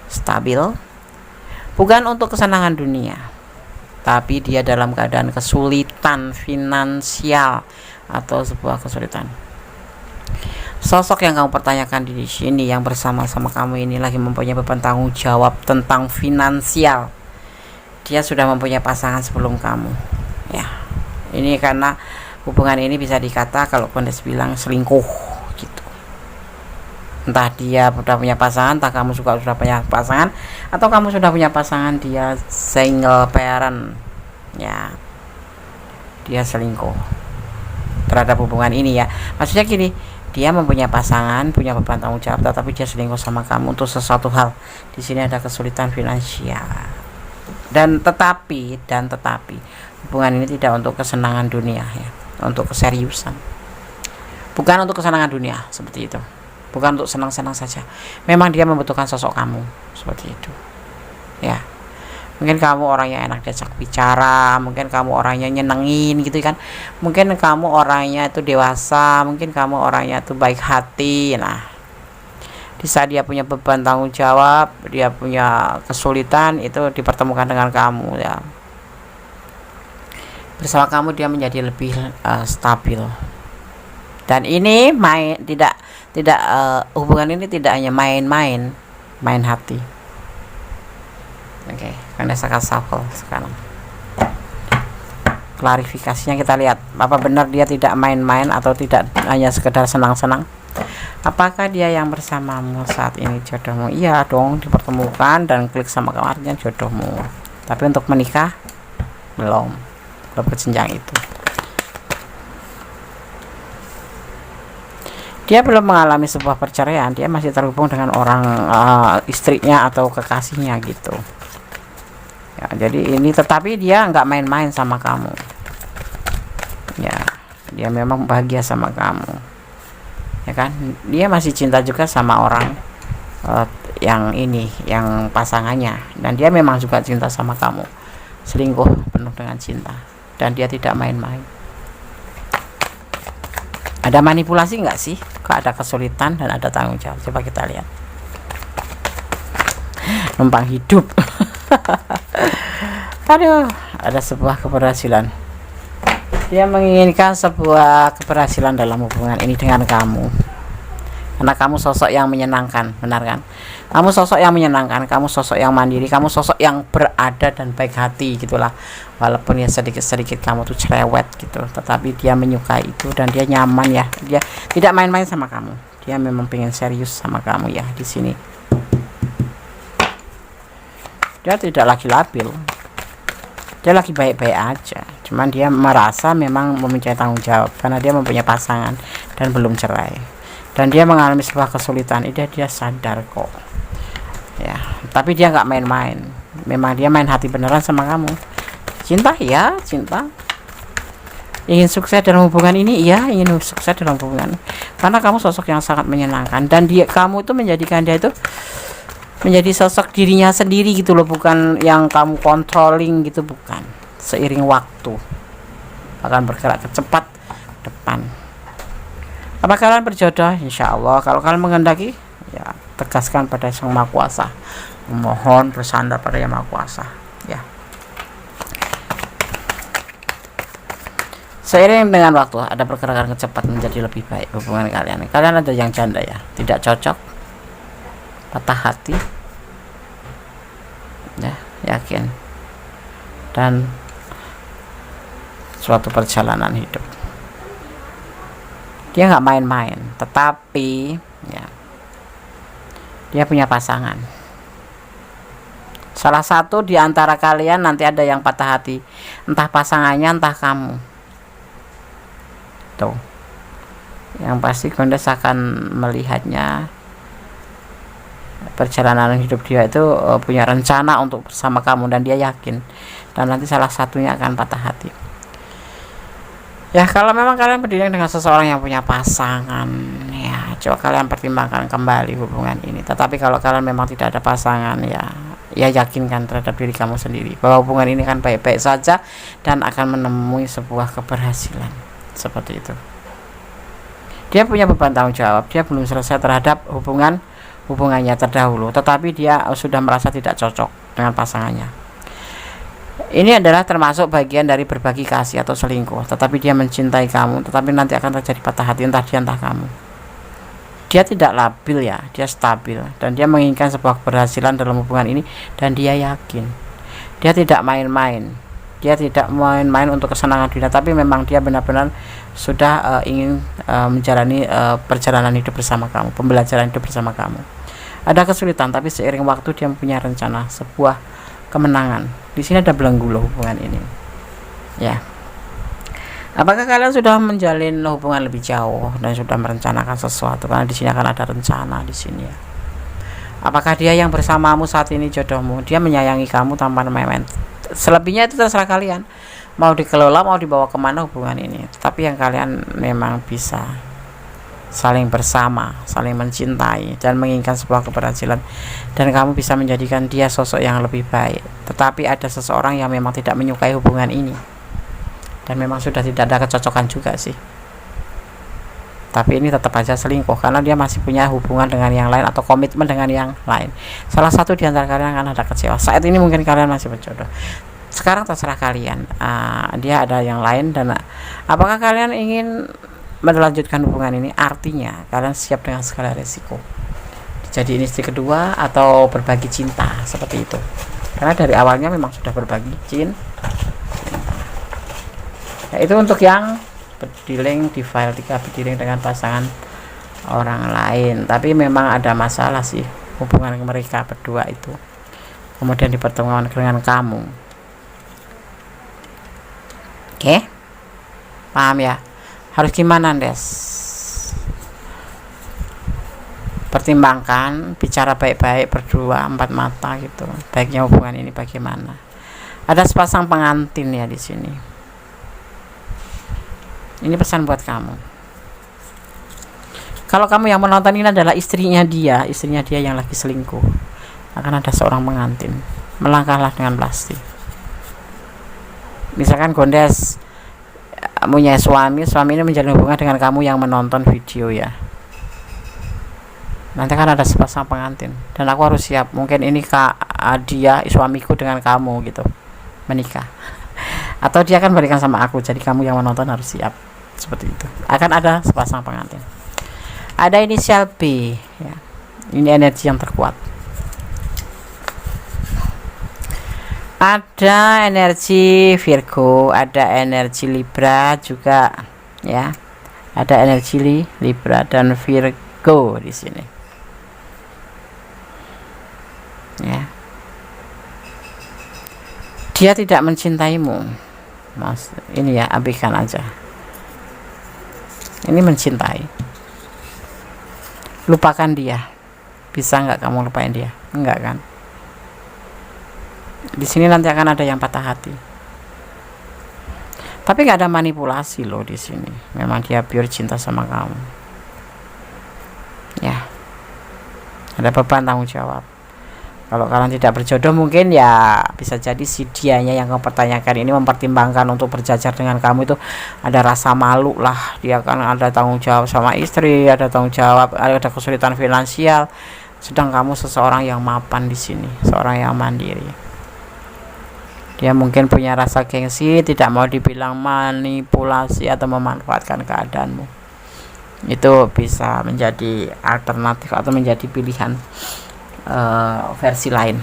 stabil. Bukan untuk kesenangan dunia, tapi dia dalam keadaan kesulitan finansial atau sebuah kesulitan. Sosok yang kamu pertanyakan di sini, yang bersama-sama kamu ini, lagi mempunyai beban tanggung jawab tentang finansial. Dia sudah mempunyai pasangan sebelum kamu, ya. Ini karena hubungan ini bisa dikata kalau Kondes bilang selingkuh gitu. Entah dia sudah punya pasangan, entah kamu juga sudah punya pasangan, atau kamu sudah punya pasangan, dia single parent, ya. Dia selingkuh terhadap hubungan ini, ya. Maksudnya gini, dia mempunyai pasangan, punya beban tanggung jawab, tetapi dia selingkuh sama kamu untuk sesuatu hal. Di sini ada kesulitan finansial. Dan tetapi hubungan ini tidak untuk kesenangan dunia, ya, untuk keseriusan. Bukan untuk kesenangan dunia seperti itu. Bukan untuk senang-senang saja. Memang dia membutuhkan sosok kamu seperti itu. Ya. Mungkin kamu orang yang enak diajak bicara, mungkin kamu orangnya nyenengin gitu kan, mungkin kamu orangnya itu dewasa, mungkin kamu orangnya itu baik hati. Nah, di saat dia punya beban tanggung jawab, dia punya kesulitan, itu dipertemukan dengan kamu, ya. Bersama kamu dia menjadi lebih stabil. Dan ini hubungan ini tidak hanya main hati. Oke, karena saya shuffle sekarang. Klarifikasinya kita lihat, apa benar dia tidak main-main atau tidak hanya sekedar senang-senang? Apakah dia yang bersamamu saat ini jodohmu? Iya dong, dipertemukan dan klik sama kamu, artinya jodohmu. Tapi untuk menikah belum ke jenjang itu. Dia belum mengalami sebuah perceraian, dia masih terhubung dengan orang istrinya atau kekasihnya gitu. Ya, jadi ini, tetapi dia nggak main-main sama kamu, ya. Dia memang bahagia sama kamu, ya kan. Dia masih cinta juga sama orang yang ini, yang pasangannya, dan dia memang juga cinta sama kamu, selingkuh penuh dengan cinta, dan dia tidak main-main. Ada manipulasi nggak sih? Kok ada kesulitan dan ada tanggung jawab? Coba kita lihat. Numpang hidup. Aduh, ada sebuah keberhasilan. Dia menginginkan sebuah keberhasilan dalam hubungan ini dengan kamu, karena kamu sosok yang menyenangkan, benar kan? Kamu sosok yang menyenangkan, kamu sosok yang mandiri, kamu sosok yang berada dan baik hati gitulah. Walaupun ya sedikit-sedikit kamu tuh cerewet gitu, tetapi dia menyukai itu dan dia nyaman, ya. Dia tidak main-main sama kamu. Dia memang pengen serius sama kamu, ya. Di sini dia tidak lagi labil, dia lagi baik-baik aja. Cuman dia merasa memang mempunyai tanggung jawab karena dia mempunyai pasangan dan belum cerai, dan dia mengalami sebuah kesulitan. Dia sadar kok, ya. Tapi dia nggak main-main. Memang dia main hati beneran sama kamu. Cinta, ya, cinta. Ingin sukses dalam hubungan ini, ya, ingin sukses dalam hubungan, karena kamu sosok yang sangat menyenangkan, dan kamu itu menjadikan dia itu menjadi sosok dirinya sendiri gitu loh, bukan yang kamu controlling gitu, bukan. Seiring waktu akan bergerak cepat depan. Apa kalian berjodoh? Insya Allah. Kalau kalian menghendaki, ya, tegaskan pada Sang Maha Kuasa, mohon bersandar pada Yang Maha Kuasa, ya. Seiring dengan waktu ada pergerakan cepat menjadi lebih baik hubungan kalian. Kalian ada yang janda, ya, tidak cocok, patah hati, ya, yakin, dan suatu perjalanan hidup. Dia nggak main-main, tetapi, ya, dia punya pasangan. Salah satu di antara kalian nanti ada yang patah hati, entah pasangannya entah kamu, itu. Yang pasti Gondes akan melihatnya perjalanan hidup dia itu punya rencana untuk bersama kamu, dan dia yakin, dan nanti salah satunya akan patah hati. Ya, kalau memang kalian berdiri dengan seseorang yang punya pasangan, ya coba kalian pertimbangkan kembali hubungan ini. Tetapi kalau kalian memang tidak ada pasangan, ya yakinkan terhadap diri kamu sendiri bahwa hubungan ini kan baik-baik saja dan akan menemui sebuah keberhasilan. Seperti itu. Dia punya beban tanggung jawab, dia belum selesai terhadap hubungannya terdahulu, tetapi dia sudah merasa tidak cocok dengan pasangannya. Ini adalah termasuk bagian dari berbagi kasih atau selingkuh. Tetapi dia mencintai kamu, tetapi nanti akan terjadi patah hati, entah dia entah kamu. Dia tidak labil ya, dia stabil, dan dia menginginkan sebuah keberhasilan dalam hubungan ini, dan dia yakin. Dia tidak main-main. Dia tidak main-main untuk kesenangan dunia, tapi memang dia benar-benar sudah ingin menjalani perjalanan hidup bersama kamu, pembelajaran hidup bersama kamu. Ada kesulitan, tapi seiring waktu dia punya rencana sebuah kemenangan. Di sini ada belenggu loh hubungan ini. Ya. Apakah kalian sudah menjalin hubungan lebih jauh dan sudah merencanakan sesuatu? Karena di sini akan ada rencana di sini ya. Apakah dia yang bersamamu saat ini jodohmu? Dia menyayangi kamu tanpa main-main. Selebihnya itu terserah kalian. Mau dikelola, mau dibawa kemana hubungan ini. Tapi yang kalian memang bisa saling bersama, saling mencintai, dan menginginkan sebuah keberhasilan, dan kamu bisa menjadikan dia sosok yang lebih baik. Tetapi ada seseorang yang memang tidak menyukai hubungan ini, dan memang sudah tidak ada kecocokan juga sih. Tapi ini tetap aja selingkuh, karena dia masih punya hubungan dengan yang lain atau komitmen dengan yang lain. Salah satu di antara kalian akan ada kecewa. Saat ini mungkin kalian masih berjodoh, sekarang terserah kalian. Dia ada yang lain, dan apakah kalian ingin melanjutkan hubungan ini? Artinya kalian siap dengan segala resiko, jadi istri kedua atau berbagi cinta, seperti itu. Karena dari awalnya memang sudah berbagi cinta. Ya, itu untuk yang berdiling di file 3, berdiling dengan pasangan orang lain. Tapi memang ada masalah sih hubungan mereka berdua itu, kemudian dipertemukan dengan kamu. Oke, paham ya? Harus gimana, Des? Pertimbangkan, bicara baik-baik berdua, empat mata gitu. Baiknya hubungan ini bagaimana? Ada sepasang pengantin ya di sini. Ini pesan buat kamu. Kalau kamu yang menonton ini adalah istrinya dia yang lagi selingkuh, akan ada seorang pengantin. Melangkahlah dengan pasti. Misalkan Gondes punya suami ini menjalin hubungan dengan kamu yang menonton video ya. Nanti kan ada sepasang pengantin, dan aku harus siap. Mungkin ini dia suamiku dengan kamu gitu menikah, atau dia akan berikan sama aku. Jadi kamu yang menonton harus siap seperti itu. Akan ada sepasang pengantin. Ada inisial B ya. Ini energi yang terkuat. Ada energi Virgo, ada energi Libra juga ya. Ada energi Libra dan Virgo di sini. Ya. Dia tidak mencintaimu. Mas, ini ya, abaikan aja. Ini mencintai. Lupakan dia. Bisa nggak kamu lupain dia? Enggak kan? Di sini nanti akan ada yang patah hati. Tapi nggak ada manipulasi loh di sini. Memang dia pure cinta sama kamu. Ya. Ada beban tanggung jawab. Kalau kalian tidak berjodoh, mungkin ya bisa jadi si dianya yang mempertanyakan ini, mempertimbangkan untuk berjajar dengan kamu itu ada rasa malu lah. Dia kan ada tanggung jawab sama istri, ada tanggung jawab, ada kesulitan finansial. Sedang kamu seseorang yang mapan di sini, seorang yang mandiri. Dia mungkin punya rasa gengsi, tidak mau dibilang manipulasi atau memanfaatkan keadaanmu. Itu bisa menjadi alternatif atau menjadi pilihan versi lain.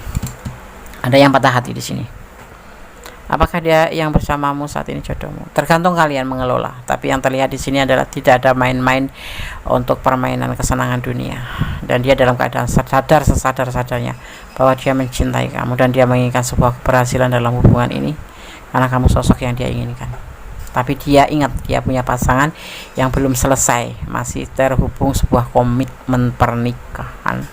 Ada yang patah hati di sini. Apakah dia yang bersamamu saat ini jodohmu? Tergantung kalian mengelola. Tapi yang terlihat di sini adalah tidak ada main-main untuk permainan kesenangan dunia. Dan dia dalam keadaan sesadar-sadarnya bahwa dia mencintai kamu dan dia menginginkan sebuah keberhasilan dalam hubungan ini, karena kamu sosok yang dia inginkan. tapi dia ingat dia punya pasangan yang belum selesai, masih terhubung sebuah komitmen pernikahan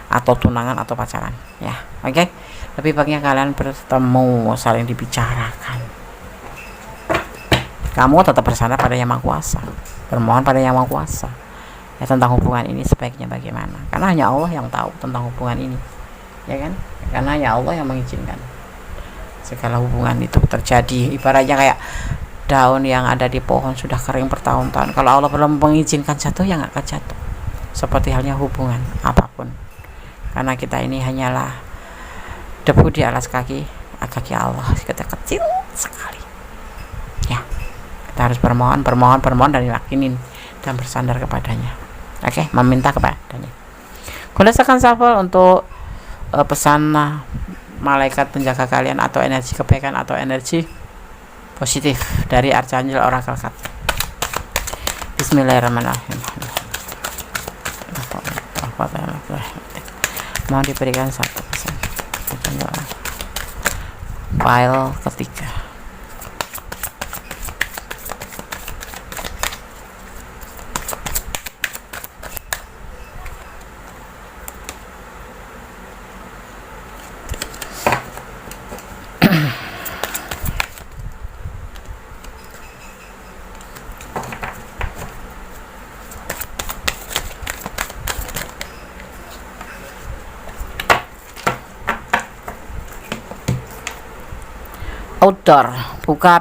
atau tunangan atau pacaran ya. Oke, lebih baiknya kalian bertemu, saling dibicarakan. Kamu tetap bersandar pada Yang Maha Kuasa, bermohon pada Yang Maha Kuasa ya tentang hubungan ini sebaiknya bagaimana, karena hanya Allah yang tahu tentang hubungan ini, ya kan, karena hanya Allah yang mengizinkan segala hubungan itu terjadi. Ibaratnya kayak daun yang ada di pohon sudah kering bertahun-tahun, kalau Allah belum mengizinkan jatuh ya nggak akan jatuh. Seperti halnya hubungan apapun, karena kita ini hanyalah debu di alas kaki Allah, kita kecil sekali ya. Kita harus bermohon dan yakinin dan bersandar kepadanya. Oke, meminta kepadanya. Gunakan shuffle untuk pesan malaikat penjaga kalian atau energi kebaikan atau energi positif dari Archangel Oracle Card. Bismillahirrahmanirrahim. Mau diberikan satu pesan. File ketiga. Outdoor, buka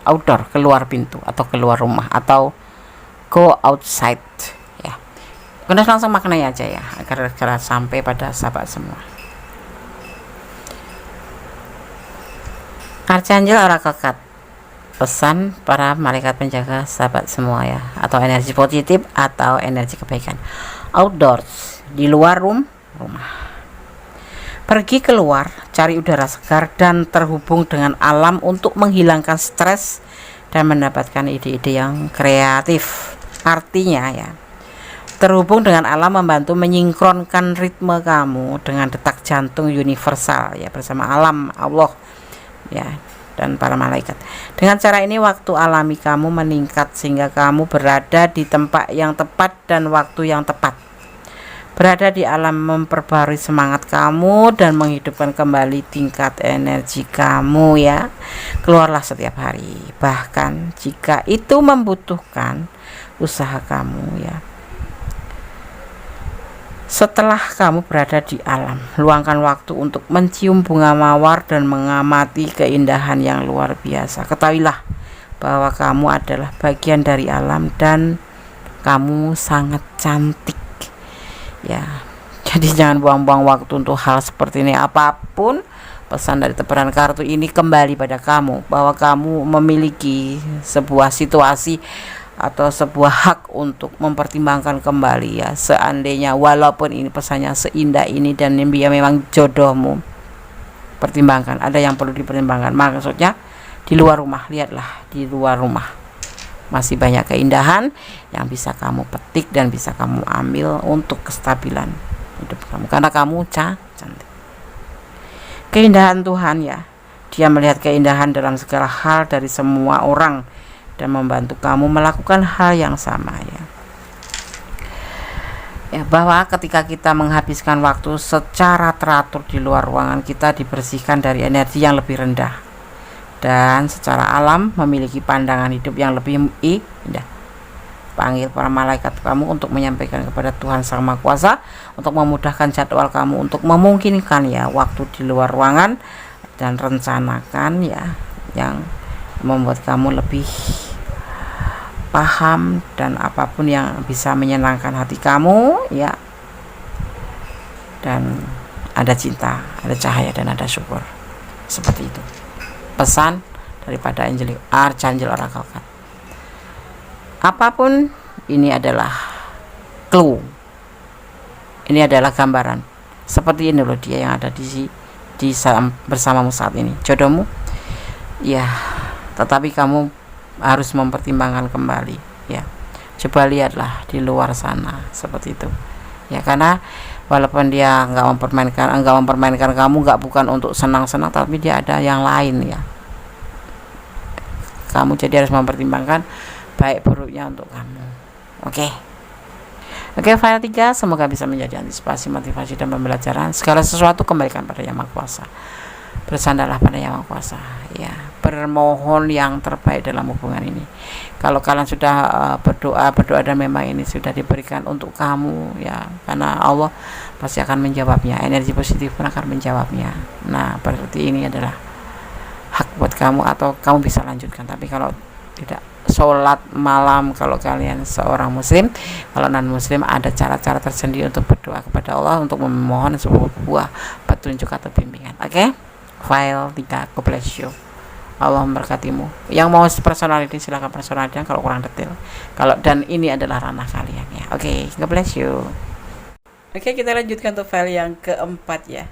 outdoor, keluar pintu atau keluar rumah atau go outside ya. Kita langsung maknanya aja ya agar sampai pada sahabat semua. Archangel Oracle Card, pesan para malaikat penjaga sahabat semua ya, atau energi positif atau energi kebaikan. Outdoors, di luar rumah. Pergi keluar, cari udara segar dan terhubung dengan alam untuk menghilangkan stres dan mendapatkan ide-ide yang kreatif. Artinya ya, terhubung dengan alam membantu menyinkronkan ritme kamu dengan detak jantung universal ya, bersama alam, Allah ya, dan para malaikat. Dengan cara ini waktu alami kamu meningkat sehingga kamu berada di tempat yang tepat dan waktu yang tepat. Berada di alam memperbarui semangat kamu dan menghidupkan kembali tingkat energi kamu ya. Keluarlah setiap hari, bahkan jika itu membutuhkan usaha kamu ya. Setelah kamu berada di alam, luangkan waktu untuk mencium bunga mawar dan mengamati keindahan yang luar biasa. Ketahuilah bahwa kamu adalah bagian dari alam dan kamu sangat cantik ya. Jadi jangan buang-buang waktu untuk hal seperti ini. Apapun pesan dari tebaran kartu ini kembali pada kamu, bahwa kamu memiliki sebuah situasi atau sebuah hak untuk mempertimbangkan kembali ya. Seandainya walaupun ini pesannya seindah ini dan dia memang jodohmu, pertimbangkan, ada yang perlu dipertimbangkan. Maksudnya di luar rumah, lihatlah di luar rumah masih banyak keindahan yang bisa kamu petik dan bisa kamu ambil untuk kestabilan hidup kamu, karena kamu cantik. Keindahan Tuhan ya, Dia melihat keindahan dalam segala hal dari semua orang dan membantu kamu melakukan hal yang sama ya. Bahwa ketika kita menghabiskan waktu secara teratur di luar ruangan, kita dibersihkan dari energi yang lebih rendah dan secara alam memiliki pandangan hidup yang lebih indah. Panggil para malaikat kamu untuk menyampaikan kepada Tuhan Sang Maha Kuasa untuk memudahkan jadwal kamu, untuk memungkinkan ya waktu di luar ruangan, dan rencanakan ya yang membuat kamu lebih paham dan apapun yang bisa menyenangkan hati kamu ya. Dan ada cinta, ada cahaya dan ada syukur. Seperti itu pesan daripada Archangel Oracle Card. Apapun ini adalah clue, ini adalah gambaran. Seperti ini loh dia yang ada di bersamamu saat ini, jodohmu ya. Tetapi kamu harus mempertimbangkan kembali ya. Coba lihatlah di luar sana seperti itu ya, karena walaupun dia enggak mempermainkan kamu, bukan untuk senang-senang, tapi dia ada yang lain ya. kamu, jadi harus mempertimbangkan baik buruknya untuk kamu. Oke. Oke, file 3 semoga bisa menjadi antisipasi, motivasi, dan pembelajaran. Segala sesuatu kembalikan pada Yang Maha Kuasa. Bersandarlah pada Yang Maha Kuasa, ya. Bermohon yang terbaik dalam hubungan ini. Kalau kalian sudah berdoa dan memang ini sudah diberikan untuk kamu, ya, karena Allah pasti akan menjawabnya. Energi positif pun akan menjawabnya. Nah, berarti ini adalah hak buat kamu, atau kamu bisa lanjutkan. Tapi kalau tidak, sholat malam kalau kalian seorang muslim, kalau non muslim ada cara-cara tersendiri untuk berdoa kepada Allah, untuk memohon sebuah petunjuk atau bimbingan. Oke, file 3, God bless you, Allah memberkatimu. Yang mau personality silahkan personality kalau kurang detail, dan ini adalah ranah kalian, ya. Oke, God bless you. Oke, kita lanjutkan untuk file yang keempat, ya.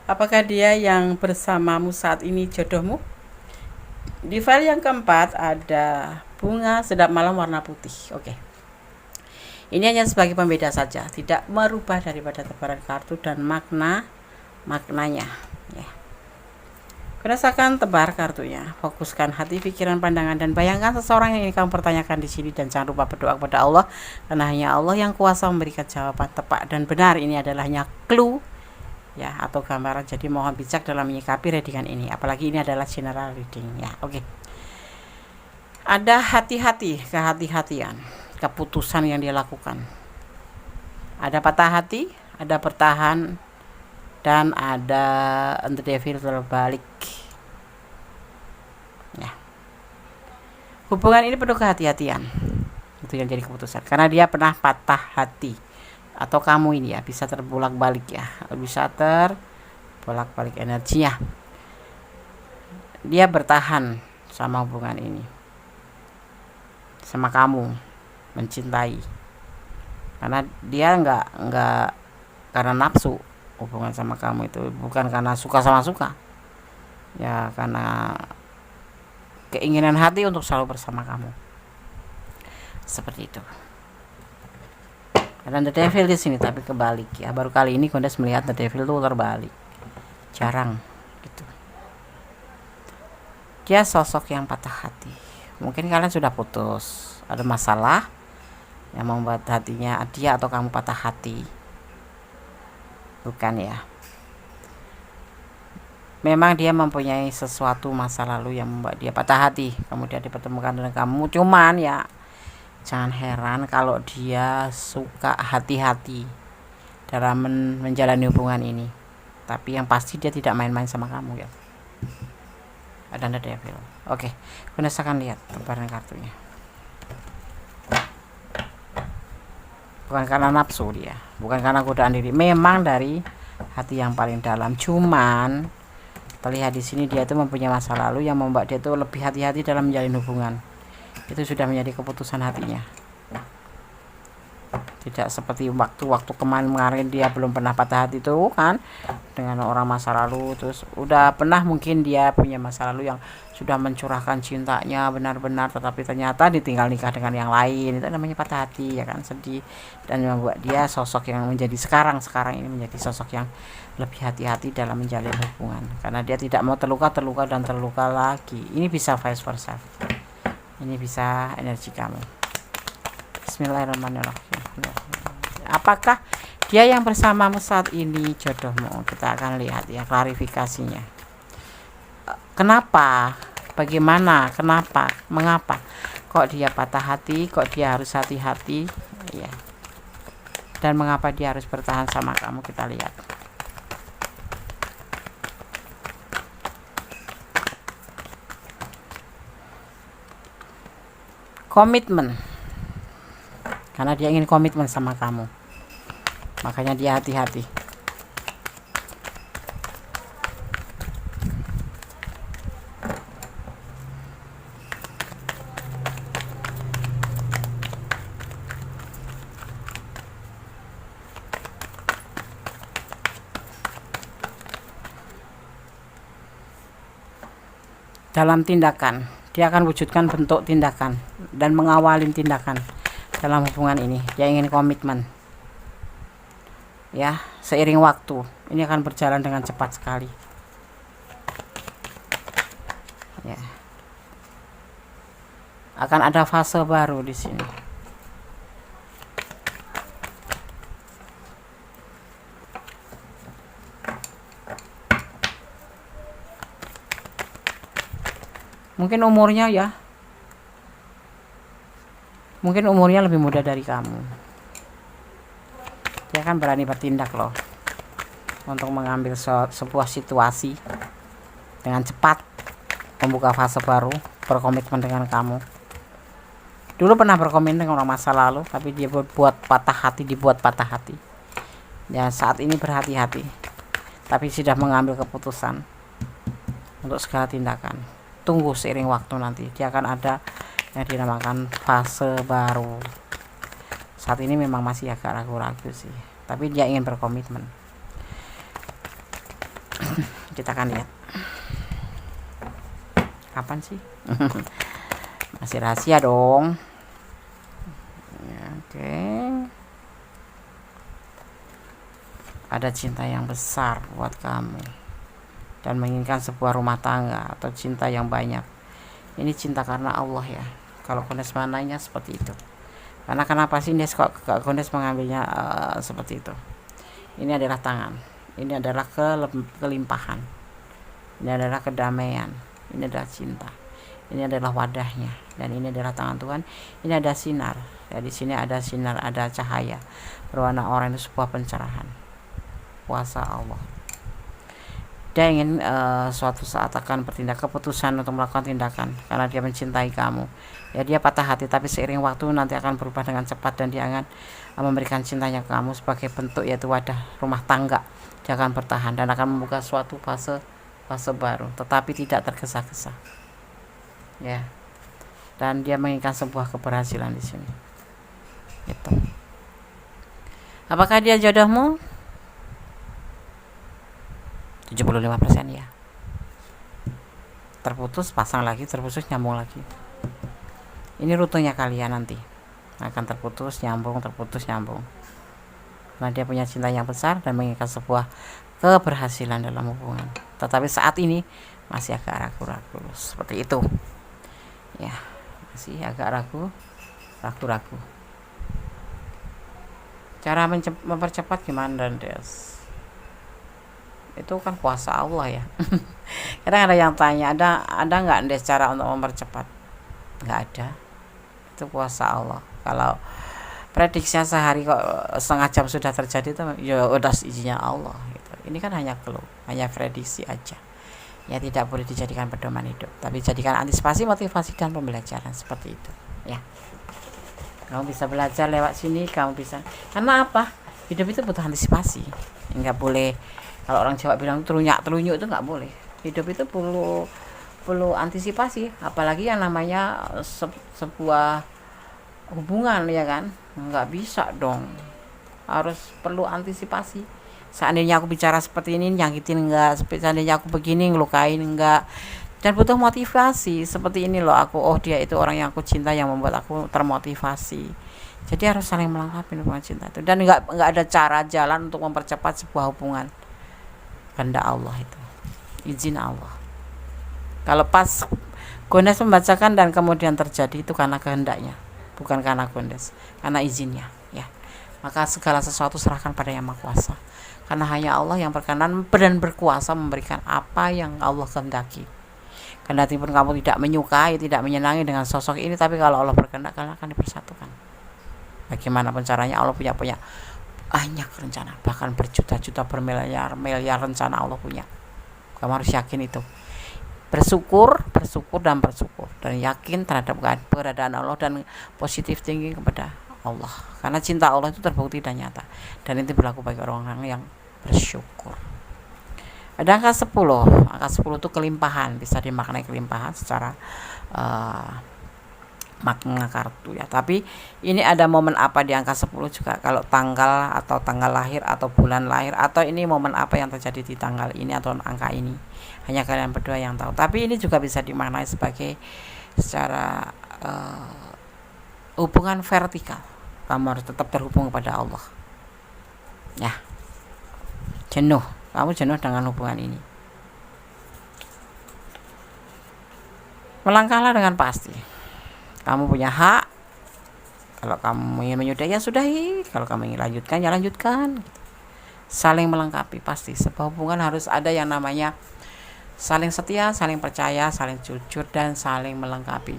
Apakah dia yang bersamamu saat ini jodohmu? Di file yang keempat ada bunga sedap malam warna putih. Oke. Ini hanya sebagai pembeda saja, tidak merubah daripada tebaran kartu dan maknanya, ya. Rasakan tebar kartunya, fokuskan hati, pikiran, pandangan, dan bayangkan seseorang yang ingin kamu pertanyakan di sini, dan jangan lupa berdoa kepada Allah, karena hanya Allah yang kuasa memberikan jawaban tepat dan benar. Ini adalah hanya clue, ya, atau gambaran. Jadi mohon bijak dalam menyikapi readingan ini, apalagi ini adalah general reading, ya. Oke. Ada kehati-hatian, keputusan yang dia lakukan. Ada patah hati, ada bertahan, dan ada the devil terbalik, ya. Hubungan ini penuh kehati-hatian, itu yang jadi keputusan, karena dia pernah patah hati, atau kamu ini, ya, bisa terbolak-balik, ya, bisa terbolak-balik energinya. Dia bertahan sama hubungan ini, sama kamu, mencintai, karena dia nggak karena nafsu. Hubungan sama kamu itu bukan karena suka sama suka, ya, karena keinginan hati untuk selalu bersama kamu, seperti itu. Ada the devil di sini, tapi kebalik, ya. Baru kali ini Kondes melihat the devil itu terbalik, jarang gitu. Dia sosok yang patah hati. Mungkin kalian sudah putus, ada masalah yang membuat hatinya dia atau kamu patah hati, bukan, ya. Memang dia mempunyai sesuatu masa lalu yang membuat dia patah hati, kemudian dipertemukan dengan kamu. Cuman, ya, jangan heran kalau dia suka hati-hati dalam menjalani hubungan ini. Tapi yang pasti dia tidak main-main sama kamu, ya. Ada the devil. Oke, Bunda akan lihat tebaran kartunya. Bukan karena nafsu dia, bukan karena godaan diri, memang dari hati yang paling dalam. Cuman terlihat di sini dia itu mempunyai masa lalu yang membuat dia itu lebih hati-hati dalam menjalin hubungan. Itu sudah menjadi keputusan hatinya. Tidak seperti waktu kemarin dia belum pernah patah hati itu, kan, dengan orang masa lalu. Terus udah pernah, mungkin dia punya masa lalu yang sudah mencurahkan cintanya benar-benar, tetapi ternyata ditinggal nikah dengan yang lain. Itu namanya patah hati, ya kan, sedih, dan membuat dia sosok yang menjadi sekarang ini menjadi sosok yang lebih hati-hati dalam menjalin hubungan, karena dia tidak mau terluka lagi. Ini bisa vice versa, ini bisa energi kamu. Bismillahirrahmanirrahim. Apakah dia yang bersamamu saat ini jodohmu? Kita akan lihat, ya, klarifikasinya. Kenapa? Bagaimana? Kenapa? Mengapa? Kok dia patah hati? Kok dia harus hati-hati? Ya. Dan mengapa dia harus bertahan sama kamu? Kita lihat. Komitmen. Karena dia ingin komitmen sama kamu, makanya dia hati-hati. Dalam tindakan, dia akan wujudkan bentuk tindakan dan mengawalin tindakan dalam hubungan ini. Dia ingin komitmen, ya, seiring waktu ini akan berjalan dengan cepat sekali, ya. Akan ada fase baru di sini. Mungkin umurnya lebih muda dari kamu. Dia kan berani bertindak loh untuk mengambil sebuah situasi dengan cepat, membuka fase baru, berkomitmen dengan kamu. Dulu pernah berkomitmen dengan orang masa lalu, tapi dia dibuat patah hati. Ya, saat ini berhati-hati, tapi sudah mengambil keputusan untuk segala tindakan. Tunggu seiring waktu nanti, dia akan ada yang dinamakan fase baru. Saat ini memang masih agak ragu-ragu sih, tapi dia ingin berkomitmen. Kita akan lihat kapan sih. Masih rahasia dong ya, oke. Ada cinta yang besar buat kamu dan menginginkan sebuah rumah tangga atau cinta yang banyak. Ini cinta karena Allah ya. Kalau Gondes mananya seperti itu. Karena kenapa sih Nes kok Gondes mengambilnya seperti itu? Ini adalah tangan, ini adalah kelimpahan, ini adalah kedamaian, ini adalah cinta, ini adalah wadahnya, dan ini adalah tangan Tuhan. Ini ada sinar. Ya, di sini ada sinar, ada cahaya berwarna oranye, itu sebuah pencerahan kuasa Allah. Dia ingin suatu saat akan bertindak, keputusan untuk melakukan tindakan karena dia mencintai kamu. Ya, dia patah hati, tapi seiring waktu nanti akan berubah dengan cepat dan dia akan memberikan cintanya ke kamu sebagai bentuk, yaitu wadah rumah tangga. Dia akan bertahan dan akan membuka suatu fase baru, tetapi tidak tergesa-gesa. Ya. Dan dia menginginkan sebuah keberhasilan di sini. Itu. Apakah dia jodohmu? 75% ya. Terputus, pasang lagi, terputus, nyambung lagi. Ini rutenya kalian nanti. Akan terputus, nyambung, terputus, nyambung. Karena dia punya cinta yang besar dan menginginkan sebuah keberhasilan dalam hubungan. Tetapi saat ini masih agak ragu-ragu. Seperti itu. Ya, masih agak ragu-ragu. Cara mempercepat gimana, Des? Itu kan kuasa Allah ya. Kadang ada yang tanya, ada nggak Des cara untuk mempercepat? Nggak ada. Itu kuasa Allah. Kalau prediksinya sehari kok setengah jam sudah terjadi, itu ya udah izinnya Allah gitu. Ini kan hanya hanya prediksi aja. Ya, tidak boleh dijadikan pedoman hidup, tapi jadikan antisipasi, motivasi, dan pembelajaran seperti itu ya. Kamu bisa belajar lewat sini, kamu bisa. Karena apa? Hidup itu butuh antisipasi. Enggak boleh, kalau orang Jawa bilang telunyuk itu nggak boleh. Hidup itu perlu antisipasi, apalagi yang namanya sebuah hubungan ya kan. Nggak bisa dong, harus perlu antisipasi. Seandainya aku bicara seperti ini nyakitin enggak, seandainya aku begini ngelukain enggak, dan butuh motivasi. Seperti ini loh aku, oh dia itu orang yang aku cinta, yang membuat aku termotivasi. Jadi harus saling melengkapi hubungan cinta itu, dan enggak ada cara jalan untuk mempercepat sebuah hubungan. Kehendak Allah itu, izin Allah. Kalau pas Gondes membacakan dan kemudian terjadi, itu karena kehendaknya, bukan karena Gondes, karena izinnya ya. Maka segala sesuatu serahkan pada Yang Maha Kuasa, karena hanya Allah yang berkenan dan berkuasa memberikan apa yang Allah kehendaki. Kendati pun kamu tidak menyukai, tidak menyenangi dengan sosok ini, tapi kalau Allah berkehendak, kalian akan dipersatukan. Bagaimanapun caranya, Allah punya banyak rencana, bahkan berjuta-juta, bermiliar rencana Allah punya. Kamu harus yakin itu. Bersyukur dan yakin terhadap keberadaan Allah dan positif thinking kepada Allah, karena cinta Allah itu terbukti dan nyata, dan itu berlaku bagi orang-orang yang bersyukur. Ada angka 10 itu kelimpahan, bisa dimaknai kelimpahan secara makna kartu ya. Tapi ini ada momen apa di angka 10 juga, kalau tanggal atau tanggal lahir atau bulan lahir, atau ini momen apa yang terjadi di tanggal ini atau angka ini, hanya kalian berdua yang tahu. Tapi ini juga bisa dimaknai sebagai secara hubungan vertikal. Kamu harus tetap terhubung kepada Allah ya. Kamu jenuh dengan hubungan ini, melangkahlah dengan pasti. Kamu punya hak. Kalau kamu ingin menyudahi ya sudahi, kalau kamu ingin lanjutkan ya lanjutkan. Saling melengkapi pasti. Sebuah hubungan harus ada yang namanya saling setia, saling percaya, saling jujur, dan saling melengkapi.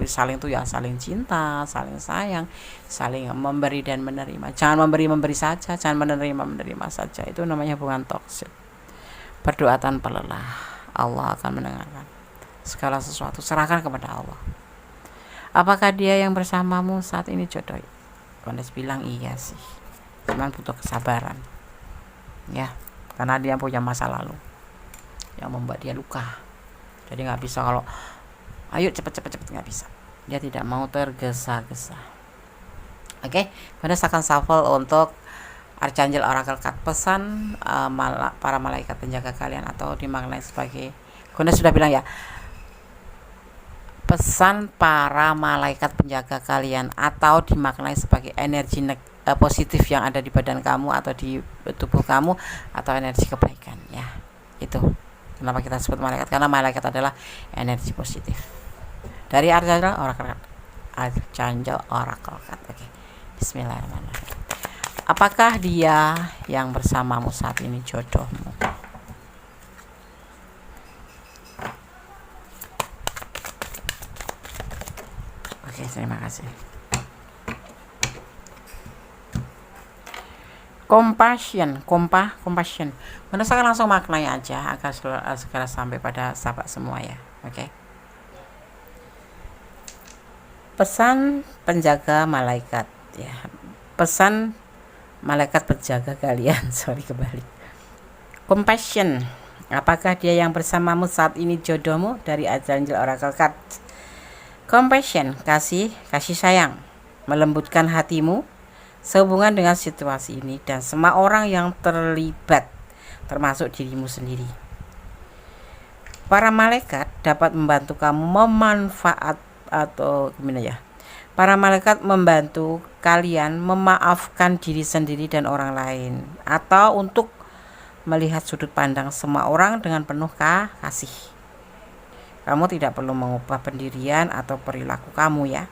Saling itu ya saling cinta, saling sayang, saling memberi dan menerima. Jangan memberi saja, jangan menerima saja. Itu namanya hubungan toksik. Berdoa tanpa lelah, Allah akan mendengarkan. Segala sesuatu serahkan kepada Allah. Apakah dia yang bersamamu saat ini jodoh? Kondes bilang iya sih, cuman butuh kesabaran ya, karena dia punya masa lalu yang membuat dia luka. Jadi nggak bisa kalau ayo cepet nggak bisa. Dia tidak mau tergesa-gesa. Oke, Kondes akan shuffle untuk Archangel Oracle Card. Pesan para malaikat penjaga kalian atau dimaknai sebagai, Kondes sudah bilang ya, pesan para malaikat penjaga kalian atau dimaknai sebagai energi positif yang ada di badan kamu atau di tubuh kamu, atau energi kebaikan ya. Itu kenapa kita sebut malaikat, karena malaikat adalah energi positif dari Archangel Oracle Card. Oke. Bismillahirrahmanirrahim. Apakah dia yang bersamamu saat ini jodohmu? Oke, terima kasih. Compassion. Saya langsung maknai aja agar segera sampai pada sahabat semua ya. Oke. Pesan penjaga malaikat ya. Pesan malaikat penjaga kalian. Kebalik. Compassion. Apakah dia yang bersamamu saat ini jodohmu? Dari Archangel Oracle Card. Compassion, kasih sayang, melembutkan hatimu sehubungan dengan situasi ini dan semua orang yang terlibat, termasuk dirimu sendiri. Para malaikat dapat membantu kamu Para malaikat membantu kalian memaafkan diri sendiri dan orang lain, atau untuk melihat sudut pandang semua orang dengan penuh kasih. Kamu tidak perlu mengubah pendirian atau perilaku kamu ya.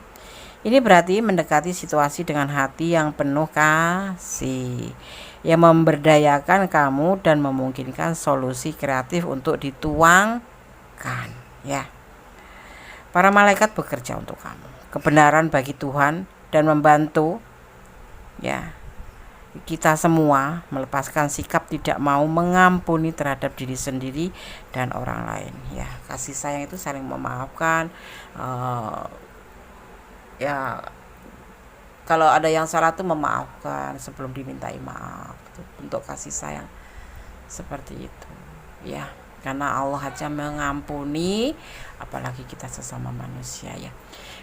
Ini berarti mendekati situasi dengan hati yang penuh kasih, yang memberdayakan kamu dan memungkinkan solusi kreatif untuk dituangkan ya. Para malaikat bekerja untuk kamu, kebenaran bagi Tuhan, dan membantu ya kita semua melepaskan sikap tidak mau mengampuni terhadap diri sendiri dan orang lain ya. Kasih sayang itu saling memaafkan ya. Kalau ada yang salah tuh memaafkan sebelum dimintai maaf. Itu bentuk kasih sayang seperti itu ya, karena Allah aja mengampuni, apalagi kita sesama manusia ya.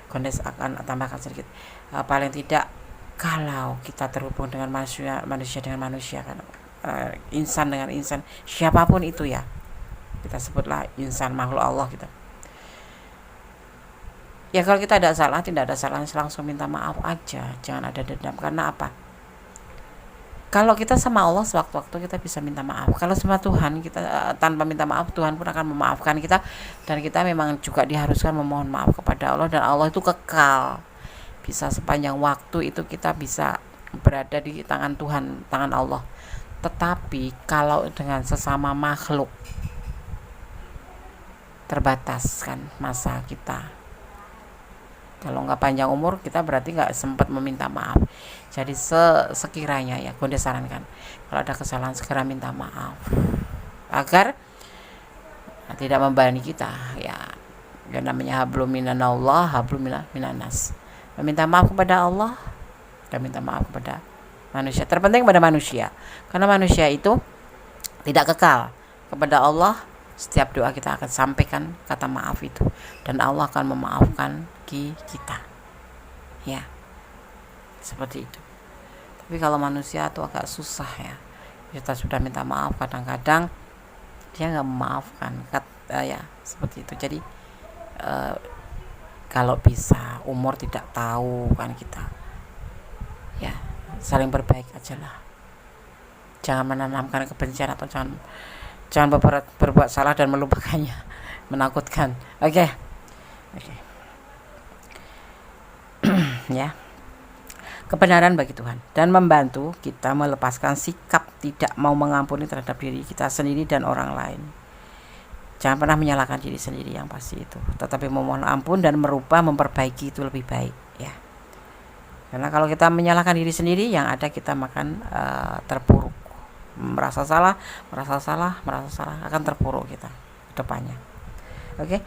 Kondes akan tambahkan sedikit, paling tidak kalau kita terhubung dengan manusia dengan manusia kan, insan dengan insan, siapapun itu ya, kita sebutlah insan, makhluk Allah gitu ya. Kalau kita tidak ada salah, langsung minta maaf aja, jangan ada dendam. Karena apa? Kalau kita sama Allah sewaktu-waktu kita bisa minta maaf. Kalau sama Tuhan kita tanpa minta maaf, Tuhan pun akan memaafkan kita, dan kita memang juga diharuskan memohon maaf kepada Allah, dan Allah itu kekal. Bisa sepanjang waktu itu kita bisa berada di tangan Tuhan, tangan Allah. Tetapi kalau dengan sesama makhluk terbatas kan masa kita. Kalau nggak panjang umur kita berarti nggak sempat meminta maaf. Jadi sekiranya ya, gue sarankan kalau ada kesalahan segera minta maaf agar tidak membebani kita ya. Yang namanya hablum minallah, hablum minanas. Meminta maaf kepada Allah dan minta maaf kepada manusia. Terpenting kepada manusia, karena manusia itu tidak kekal. Kepada Allah setiap doa kita akan sampaikan kata maaf itu, dan Allah akan memaafkan kita ya, seperti itu. Tapi kalau manusia itu agak susah ya. Kita sudah minta maaf, kadang-kadang dia nggak memaafkan ya, seperti itu. Jadi kalau bisa umur tidak tahu kan kita ya, saling berbaik aja lah. Jangan menanamkan kebencian atau jangan berbuat salah dan melupakannya. Menakutkan. Oke. ya, kebenaran bagi Tuhan dan membantu kita melepaskan sikap tidak mau mengampuni terhadap diri kita sendiri dan orang lain. Jangan pernah menyalahkan diri sendiri yang pasti itu, tetapi memohon ampun dan merubah, memperbaiki itu lebih baik ya. Karena kalau kita menyalahkan diri sendiri, yang ada kita makan terpuruk, merasa salah akan terpuruk kita ke depannya. Oke.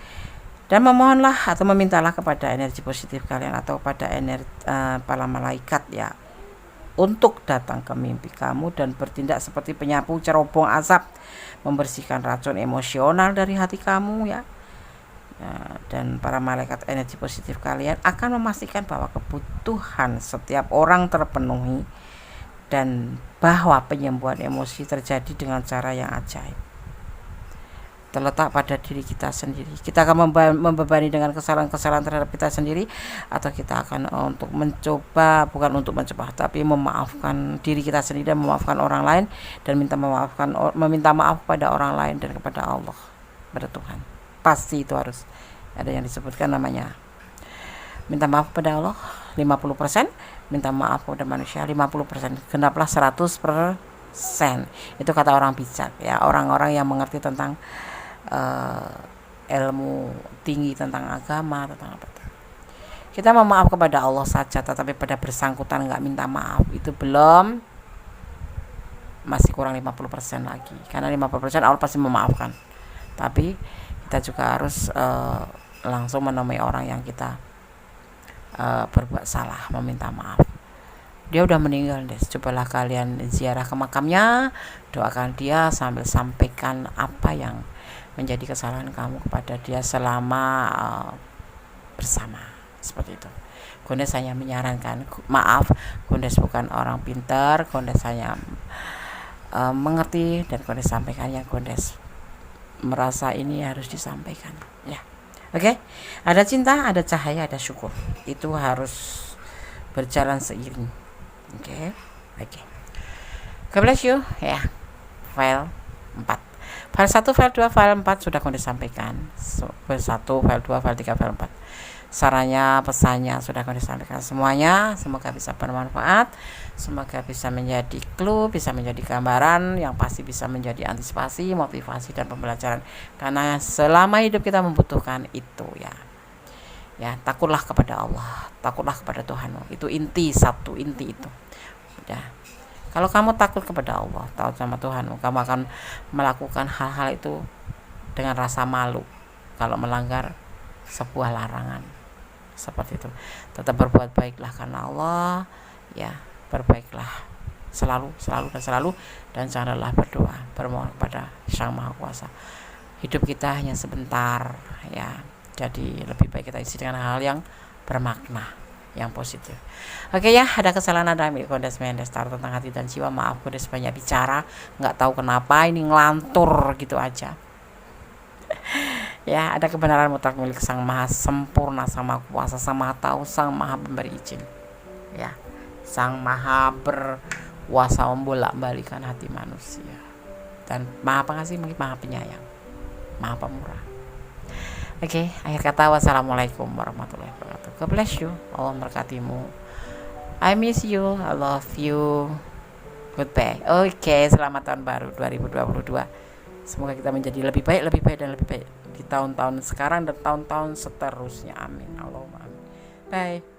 Dan memohonlah atau memintalah kepada energi positif kalian atau pada energi para malaikat ya, untuk datang ke mimpi kamu dan bertindak seperti penyapu cerobong asap, membersihkan racun emosional dari hati kamu ya. Dan para malaikat energi positif kalian akan memastikan bahwa kebutuhan setiap orang terpenuhi dan bahwa penyembuhan emosi terjadi dengan cara yang ajaib. Terletak pada diri kita sendiri. Kita akan membebani dengan kesalahan-kesalahan terhadap kita sendiri, atau kita akan bukan untuk mencoba, tapi memaafkan diri kita sendiri dan memaafkan orang lain, dan meminta maaf kepada orang lain dan kepada Allah, kepada Tuhan. Pasti itu harus ada yang disebutkan namanya minta maaf kepada Allah 50%, minta maaf kepada manusia 50%, genaplah 100%. Itu kata orang bijak ya, orang-orang yang mengerti tentang ilmu tinggi tentang agama, tentang apa. Kita memaaf kepada Allah saja, tetapi pada bersangkutan nggak minta maaf, itu belum, masih kurang 50% lagi. Karena 50% Allah pasti memaafkan, tapi kita juga harus langsung menemui orang yang kita berbuat salah, meminta maaf. Dia udah meninggal deh, cobalah kalian ziarah ke makamnya, doakan dia sambil sampaikan apa yang menjadi kesalahan kamu kepada dia selama bersama, seperti itu. Gondes hanya menyarankan, maaf, Gondes bukan orang pintar, Gondes hanya mengerti, dan Gondes sampaikan yang Gondes merasa ini harus disampaikan ya. Oke. Ada cinta, ada cahaya, ada syukur, itu harus berjalan seiring. Oke. God bless you ya. File 4, file 1, file 2, file 4 sudah Gondes sampaikan. File 1, file 2, file 3, file 4. Sarannya, pesannya sudah Gondes sampaikan semuanya. Semoga bisa bermanfaat, semoga bisa menjadi clue, bisa menjadi gambaran, yang pasti bisa menjadi antisipasi, motivasi, dan pembelajaran. Karena selama hidup kita membutuhkan itu ya. Ya, takutlah kepada Allah, takutlah kepada Tuhanmu. Itu inti itu. Ya. Kalau kamu takut kepada Allah, takut sama Tuhanmu, kamu akan melakukan hal-hal itu dengan rasa malu kalau melanggar sebuah larangan. Seperti itu. Tetap berbuat baiklah karena Allah, ya, berbaiklah selalu dan janganlah berdoa, bermohon kepada Sang Maha Kuasa. Hidup kita hanya sebentar ya. Jadi lebih baik kita isi dengan hal yang bermakna, yang positif. Oke ya, ada kesalahan ada Gondes Mendestar tentang hati dan jiwa. Maaf, Gondes banyak bicara, nggak tahu kenapa ini ngelantur gitu aja. Ya, ada kebenaran mutlak milik Sang Maha Sempurna, Sang Maha Kuasa, Sang Maha Tahu, Sang Maha Pemberi izin. Ya, Sang Maha berkuasa membolak-balikan hati manusia, dan Maha Pengasih, Maha Penyayang, Maha Pemurah. Oke, akhir kata, wassalamualaikum warahmatullahi wabarakatuh. God bless you, Allah memberkatimu. I miss you, I love you. Goodbye. Oke, selamat tahun baru 2022. Semoga kita menjadi lebih baik di tahun-tahun sekarang dan tahun-tahun seterusnya. Amin. Allahumma amin. Bye.